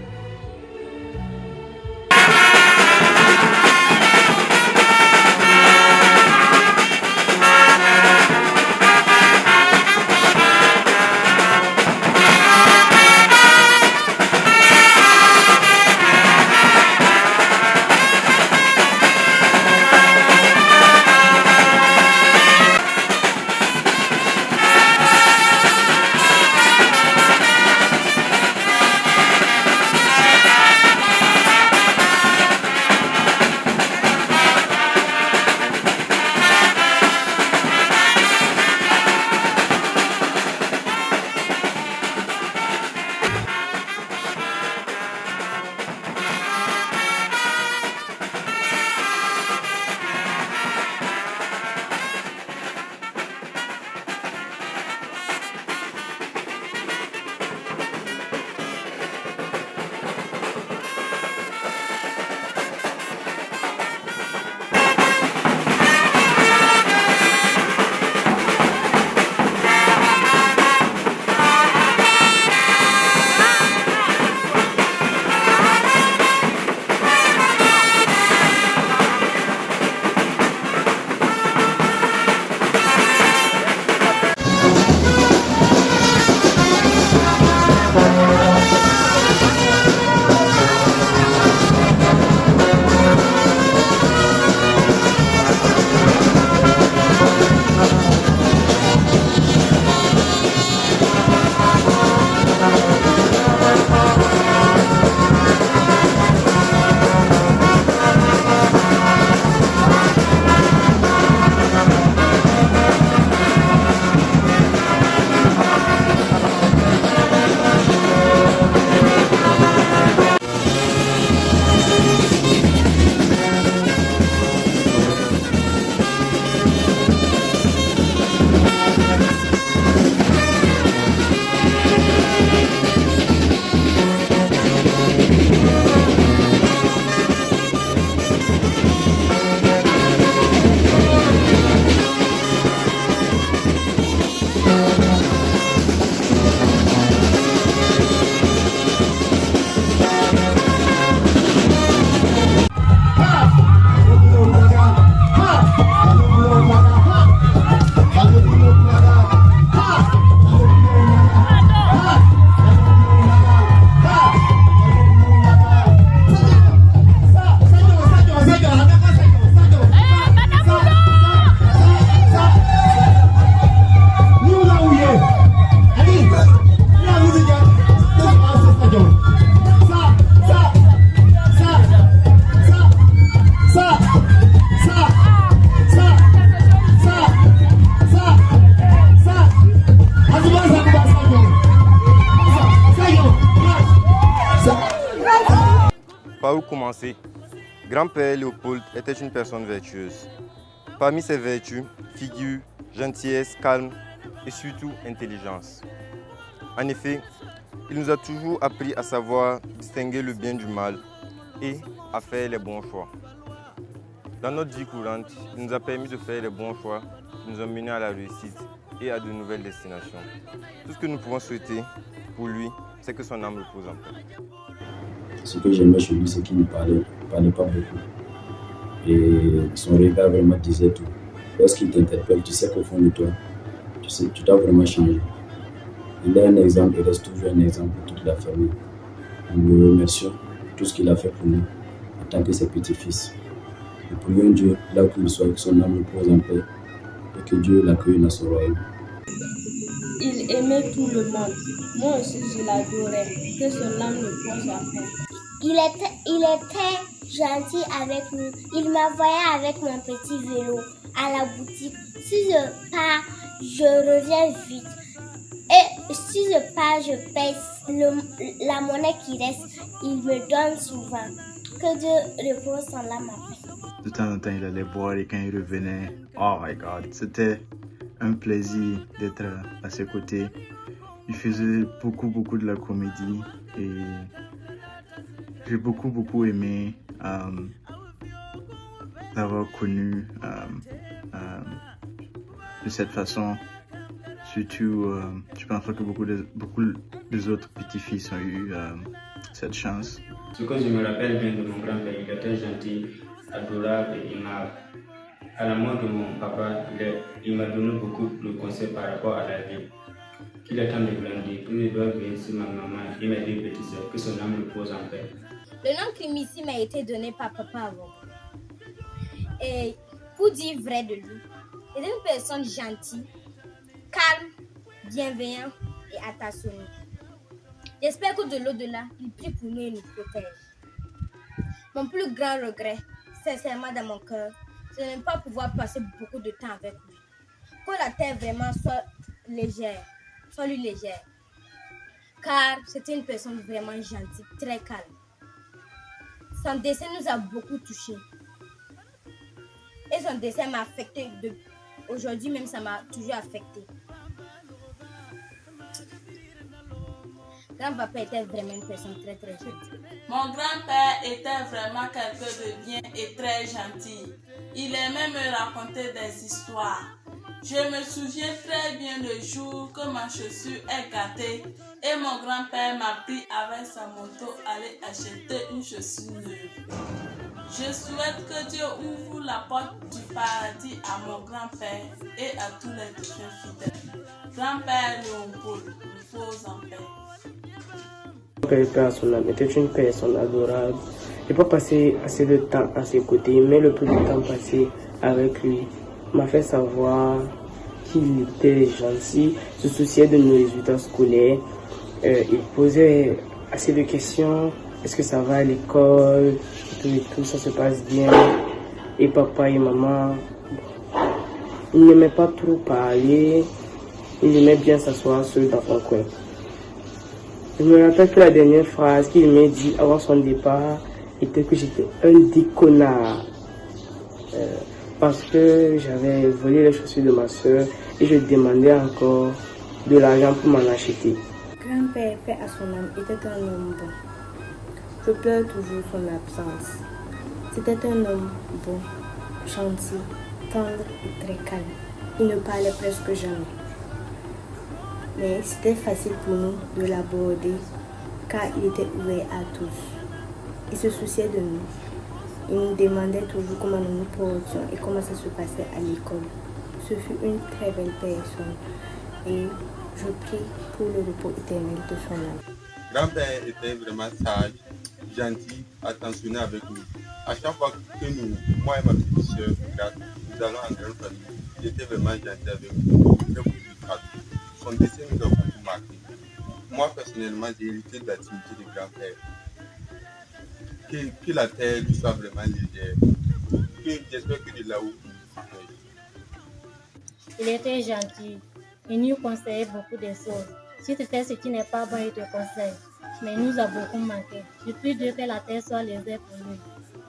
Par où commencer? Grand-père Léopold était une personne vertueuse. Parmi ses vertus figurent gentillesse, calme et surtout intelligence. En effet, il nous a toujours appris à savoir distinguer le bien du mal et à faire les bons choix. Dans notre vie courante, il nous a permis de faire les bons choix qui nous ont menés à la réussite et à de nouvelles destinations. Tout ce que nous pouvons souhaiter pour lui, c'est que son âme repose en paix. Ce que j'aimais chez lui, c'est qu'il ne parlait pas beaucoup. Et son regard vraiment disait tout. Lorsqu'il t'interpelle, tu sais qu'au fond de toi, tu dois vraiment changer. Il est un exemple, il reste toujours un exemple pour toute la famille. Nous le remercions pour tout ce qu'il a fait pour nous en tant que ses petits-fils. Nous prions Dieu, là où qu'il soit, que son âme repose en paix et que Dieu l'accueille dans son royaume. Il aimait tout le monde. Moi aussi, je l'adorais. Que son âme repose en paix. Il était gentil avec nous. Il m'envoyait avec mon petit vélo à la boutique. Si je pars, je reviens vite. Et si je pars, je paye la monnaie qui reste. Il me donne souvent. Que Dieu repose son âme en paix. De temps en temps, il allait boire et quand il revenait, oh my God, c'était un plaisir d'être à ses côtés. Il faisait beaucoup de la comédie et j'ai beaucoup aimé d'avoir connu de cette façon. Surtout, je pense que beaucoup des autres petits-fils ont eu cette chance. Ce que je me rappelle bien de mon grand-père, il était gentil, adorable. À la mort de mon papa, il m'a donné beaucoup de conseils par rapport à la vie. Qu'il est temps de grandir, que je dois veiller sur ma maman et mes deux petits sœurs, que son âme repose en paix. Le nom Clémissi m'a été donné par papa avant. Et pour dire vrai de lui, il est une personne gentille, calme, bienveillante et attentionnée. J'espère que de l'au-delà, il prie pour nous et nous protège. Mon plus grand regret, sincèrement dans mon cœur, c'est de ne pas pouvoir passer beaucoup de temps avec lui. Que la terre vraiment soit légère, soit lui légère. Car c'était une personne vraiment gentille, très calme. Son décès nous a beaucoup touchés. Et son décès m'a affecté. Aujourd'hui même, ça m'a toujours affecté. Grand-papa était vraiment une personne très très gentille. Mon grand-père était vraiment quelqu'un de bien et très gentil. Il aimait me raconter des histoires. Je me souviens très bien le jour que ma chaussure est gâtée et mon grand-père m'a pris avec sa moto aller acheter une chaussure neuve. Je souhaite que Dieu ouvre la porte du paradis à mon grand-père et à tous les défunts fidèles. Grand-père Léopold, repose en paix. Mon père était une personne adorable. Je n'ai pas passé assez de temps à ses côtés, mais le peu de temps passé avec lui m'a fait savoir qu'il était gentil, se souciait de nos résultats scolaires. Il posait assez de questions. Est-ce que ça va à l'école? Et tout, ça se passe bien. Et papa et maman, ils n'aimaient pas trop parler. Ils aimaient bien s'asseoir seul dans son coin. Je me rappelle que la dernière phrase qu'il m'a dit avant son départ était que j'étais un déconnard. Parce que j'avais volé les chaussures de ma soeur et je demandais encore de l'argent pour m'en acheter. Grand-père, paix à son âme, était un homme bon. Je pleure toujours son absence. C'était un homme bon, gentil, tendre et très calme. Il ne parlait presque jamais. Mais c'était facile pour nous de l'aborder car il était ouvert à tous. Il se souciait de nous. Il nous demandait toujours comment nous nous portions et comment ça se passait à l'école. Ce fut une très belle personne et je prie pour le repos éternel de son âme. Grand-père était vraiment sage, gentil, attentionné avec nous. À chaque fois que moi et ma petite soeur, nous allons en grande famille, il était vraiment gentil avec nous. Son décès nous a beaucoup marqué. Moi personnellement, j'ai hérité de l'activité de grand-père. Que la terre lui soit vraiment légère. J'espère que de là-haut, il était gentil. Il nous conseillait beaucoup de choses. Si tu fais ce qui n'est pas bon, il te conseille. Mais il nous a beaucoup manqué. Je prie Dieu que la terre soit légère pour lui.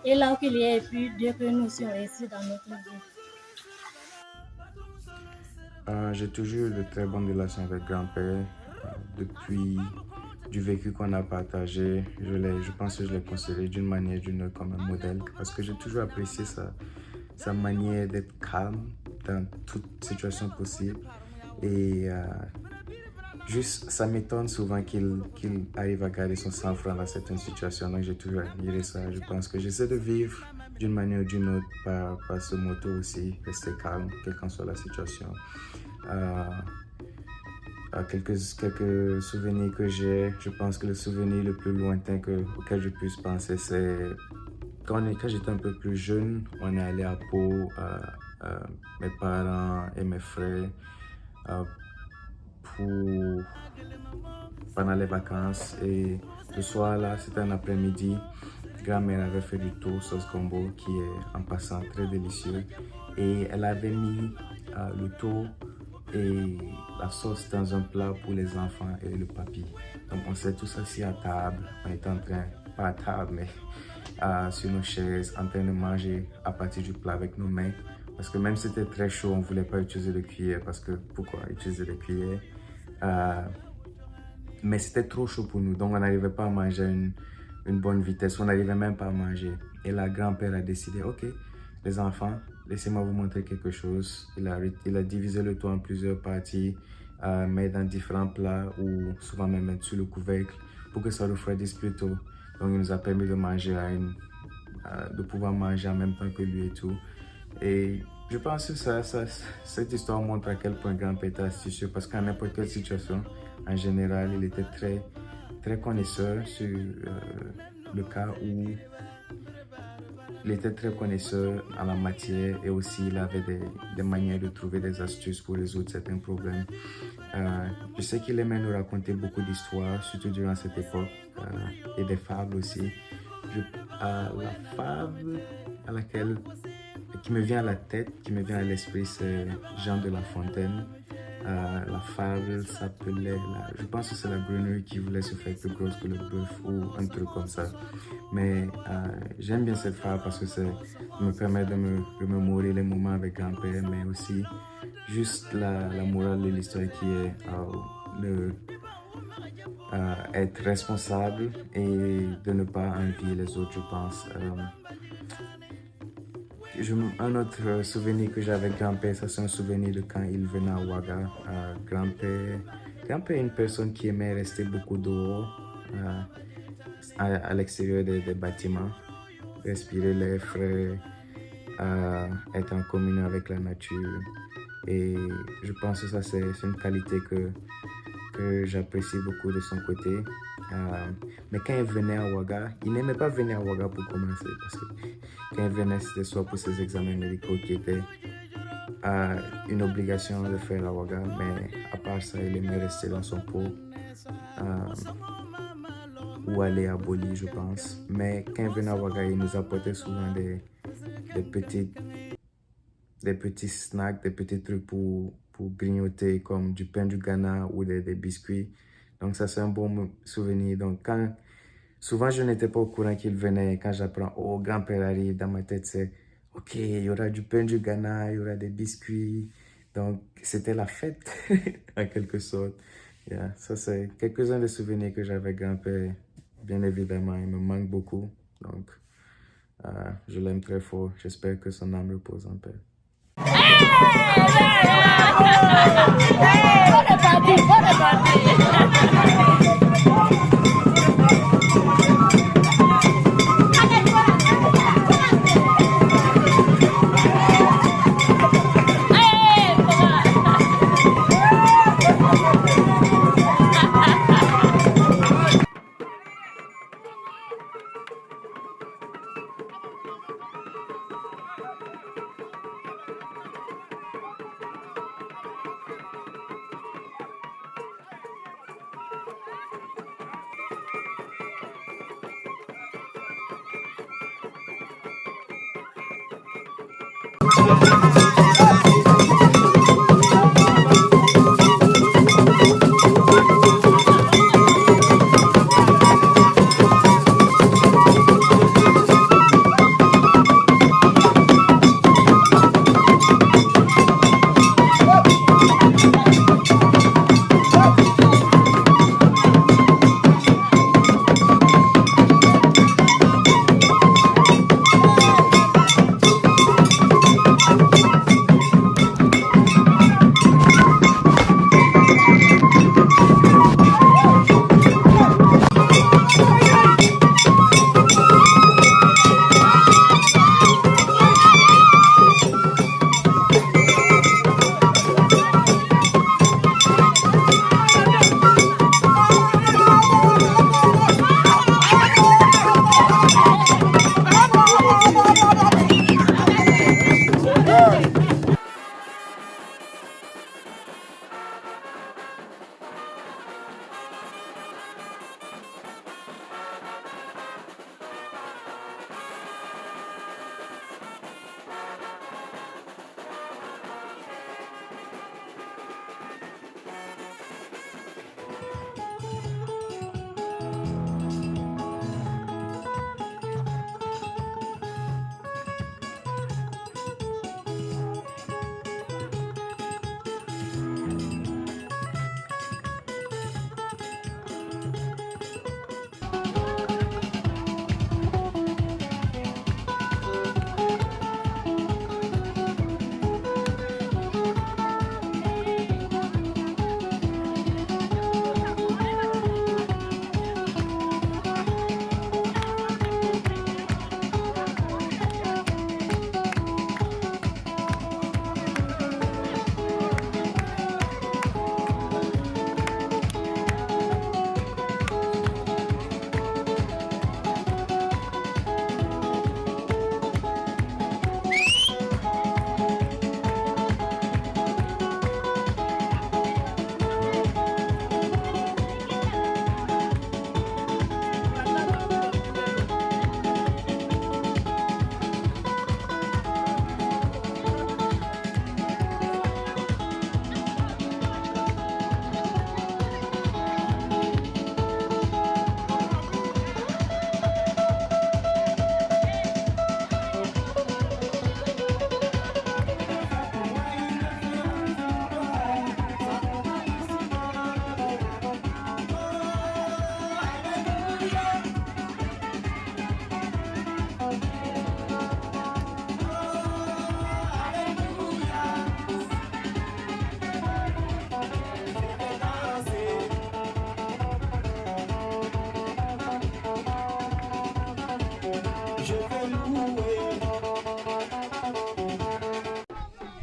Et là où il est, et puis Dieu que nous aussi on réussit dans notre vie. J'ai toujours eu de très bonnes relations avec grand-père. Depuis du vécu qu'on a partagé, je pense que je l'ai considéré d'une manière ou d'une autre comme un modèle parce que j'ai toujours apprécié sa manière d'être calme dans toute situation possible. Et juste, ça m'étonne souvent qu'il arrive à garder son sang-froid dans certaines situations. Donc j'ai toujours admiré ça. Je pense que j'essaie de vivre d'une manière ou d'une autre par ce motto aussi, rester calme, quelle qu'en soit la situation. Quelques souvenirs que j'ai, je pense que le souvenir le plus lointain auquel je puisse penser, c'est quand j'étais un peu plus jeune, on est allé à Pau, mes parents et mes frères, pendant les vacances. Et ce soir-là, c'était un après-midi, grand-mère avait fait du tour sauce gombo qui est en passant très délicieux. Et elle avait mis le tour et la sauce dans un plat pour les enfants et le papy. Donc on s'est tous assis à table, on était en train, pas à table, mais sur nos chaises, en train de manger à partir du plat avec nos mains. Parce que même si c'était très chaud, on ne voulait pas utiliser de cuillère, parce que pourquoi utiliser des cuillères? Mais c'était trop chaud pour nous, donc on n'arrivait pas à manger une bonne vitesse. On n'arrivait même pas à manger. Et la grand-père a décidé, ok, les enfants, laissez-moi vous montrer quelque chose. Il a divisé le toit en plusieurs parties, mais dans différents plats ou souvent même mettre sur le couvercle pour que ça refroidisse plus tôt. Donc il nous a permis de manger de pouvoir manger en même temps que lui et tout. Et je pense que cette histoire montre à quel point grand-père était astucieux parce qu'en n'importe quelle situation, en général, il était très connaisseur sur le cas où il était très connaisseur en la matière et aussi il avait des manières de trouver des astuces pour résoudre certains problèmes. Je sais qu'il aimait nous raconter beaucoup d'histoires, surtout durant cette époque, et des fables aussi. La fable qui me vient à la tête, qui me vient à l'esprit, c'est Jean de La Fontaine. La fable s'appelait, je pense que c'est la grenouille qui voulait se faire plus grosse que le bœuf ou un truc comme ça. Mais j'aime bien cette fable parce que ça me permet de me remémorer les moments avec grand-père, mais aussi juste la morale de l'histoire qui est être responsable et de ne pas envier les autres, je pense. Un autre souvenir que j'ai avec grand-père, ça c'est un souvenir de quand il venait à Ouaga. Grand-père est une personne qui aimait rester beaucoup dehors, à l'extérieur des bâtiments, respirer l'air frais, être en communion avec la nature. Et je pense que ça c'est une qualité que j'apprécie beaucoup de son côté. Mais quand il venait à Ouaga, il n'aimait pas venir à Ouaga pour commencer parce que quand il venait, c'était soit pour ses examens médicaux qui étaient une obligation de faire à Ouaga, mais à part ça, il aimait rester dans son pot ou aller à Boli, je pense. Mais quand il venait à Ouaga, il nous apportait souvent des petits snacks, des petits trucs pour grignoter comme du pain du Ghana ou des biscuits. Donc ça c'est un bon souvenir. Donc souvent je n'étais pas au courant qu'il venait. Quand j'apprends, oh grand-père arrive, dans ma tête c'est, ok, il y aura du pain du Ghana, il y aura des biscuits. Donc c'était la fête en quelque sorte. Yeah, ça c'est quelques-uns des souvenirs que j'avais avec grand-père. Bien évidemment, il me manque beaucoup. Donc je l'aime très fort. J'espère que son âme repose en paix.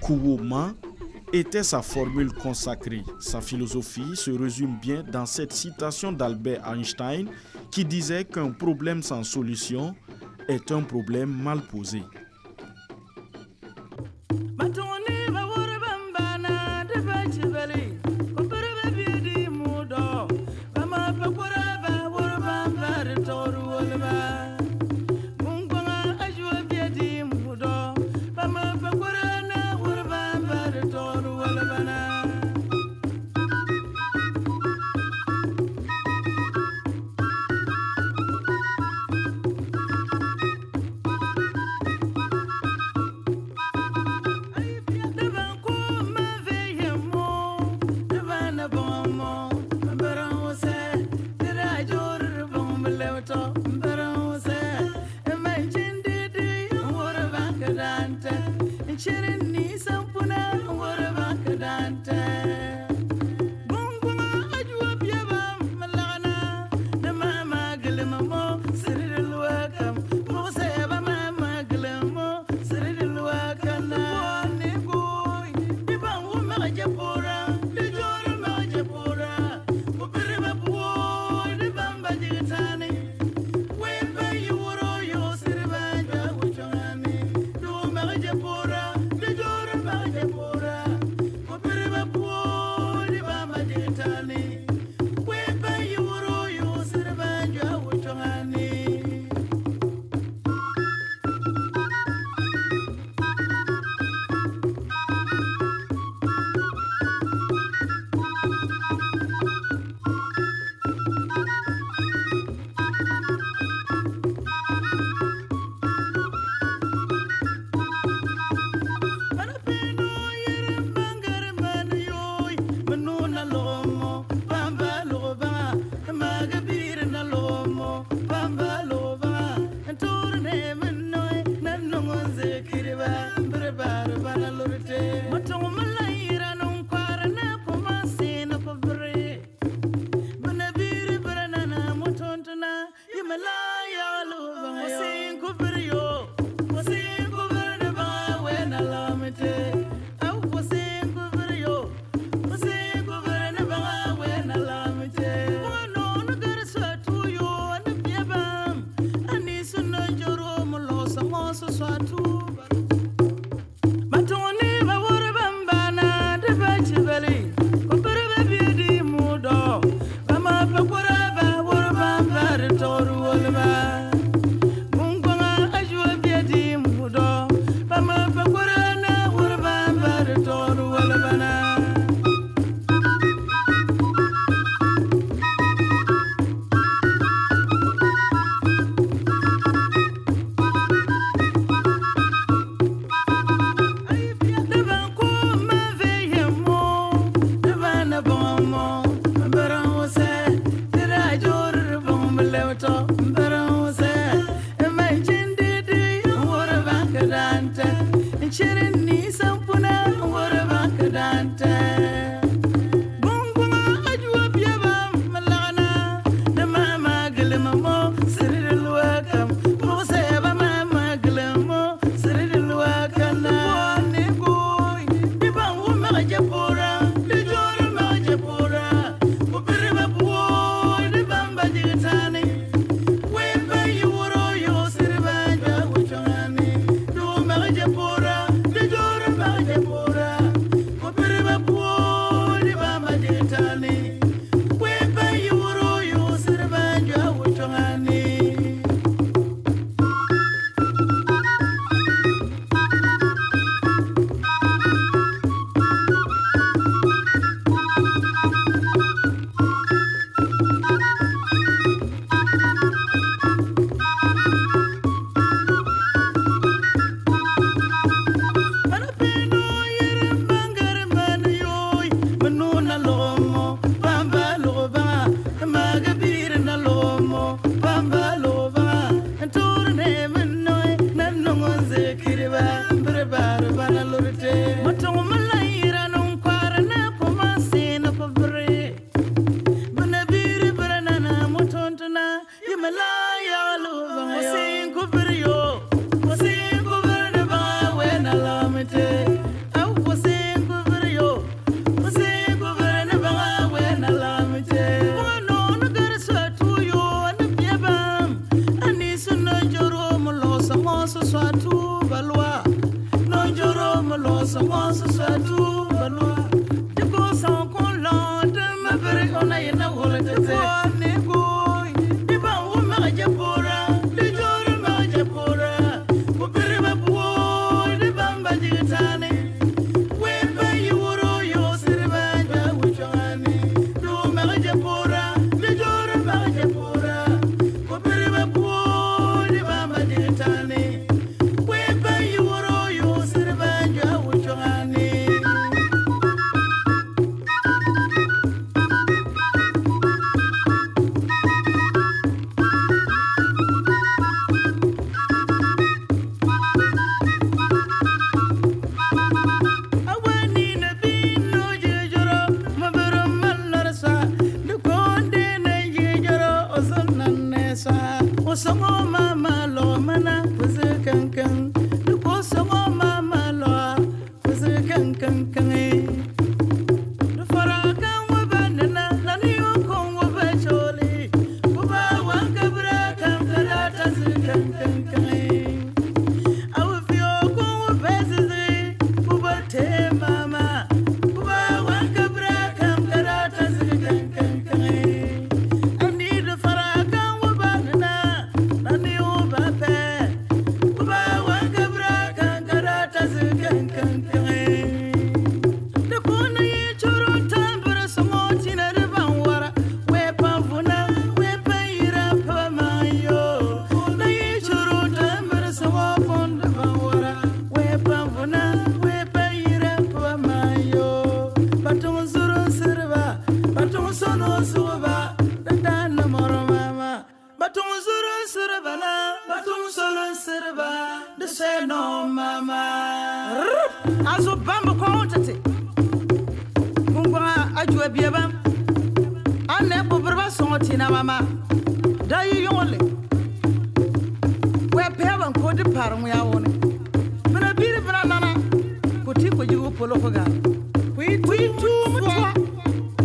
Kuwoma était sa formule consacrée. Sa philosophie se résume bien dans cette citation d'Albert Einstein qui disait qu'un problème sans solution est un problème mal posé.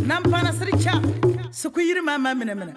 Nampana sricha, sukuyiri mama mine mine.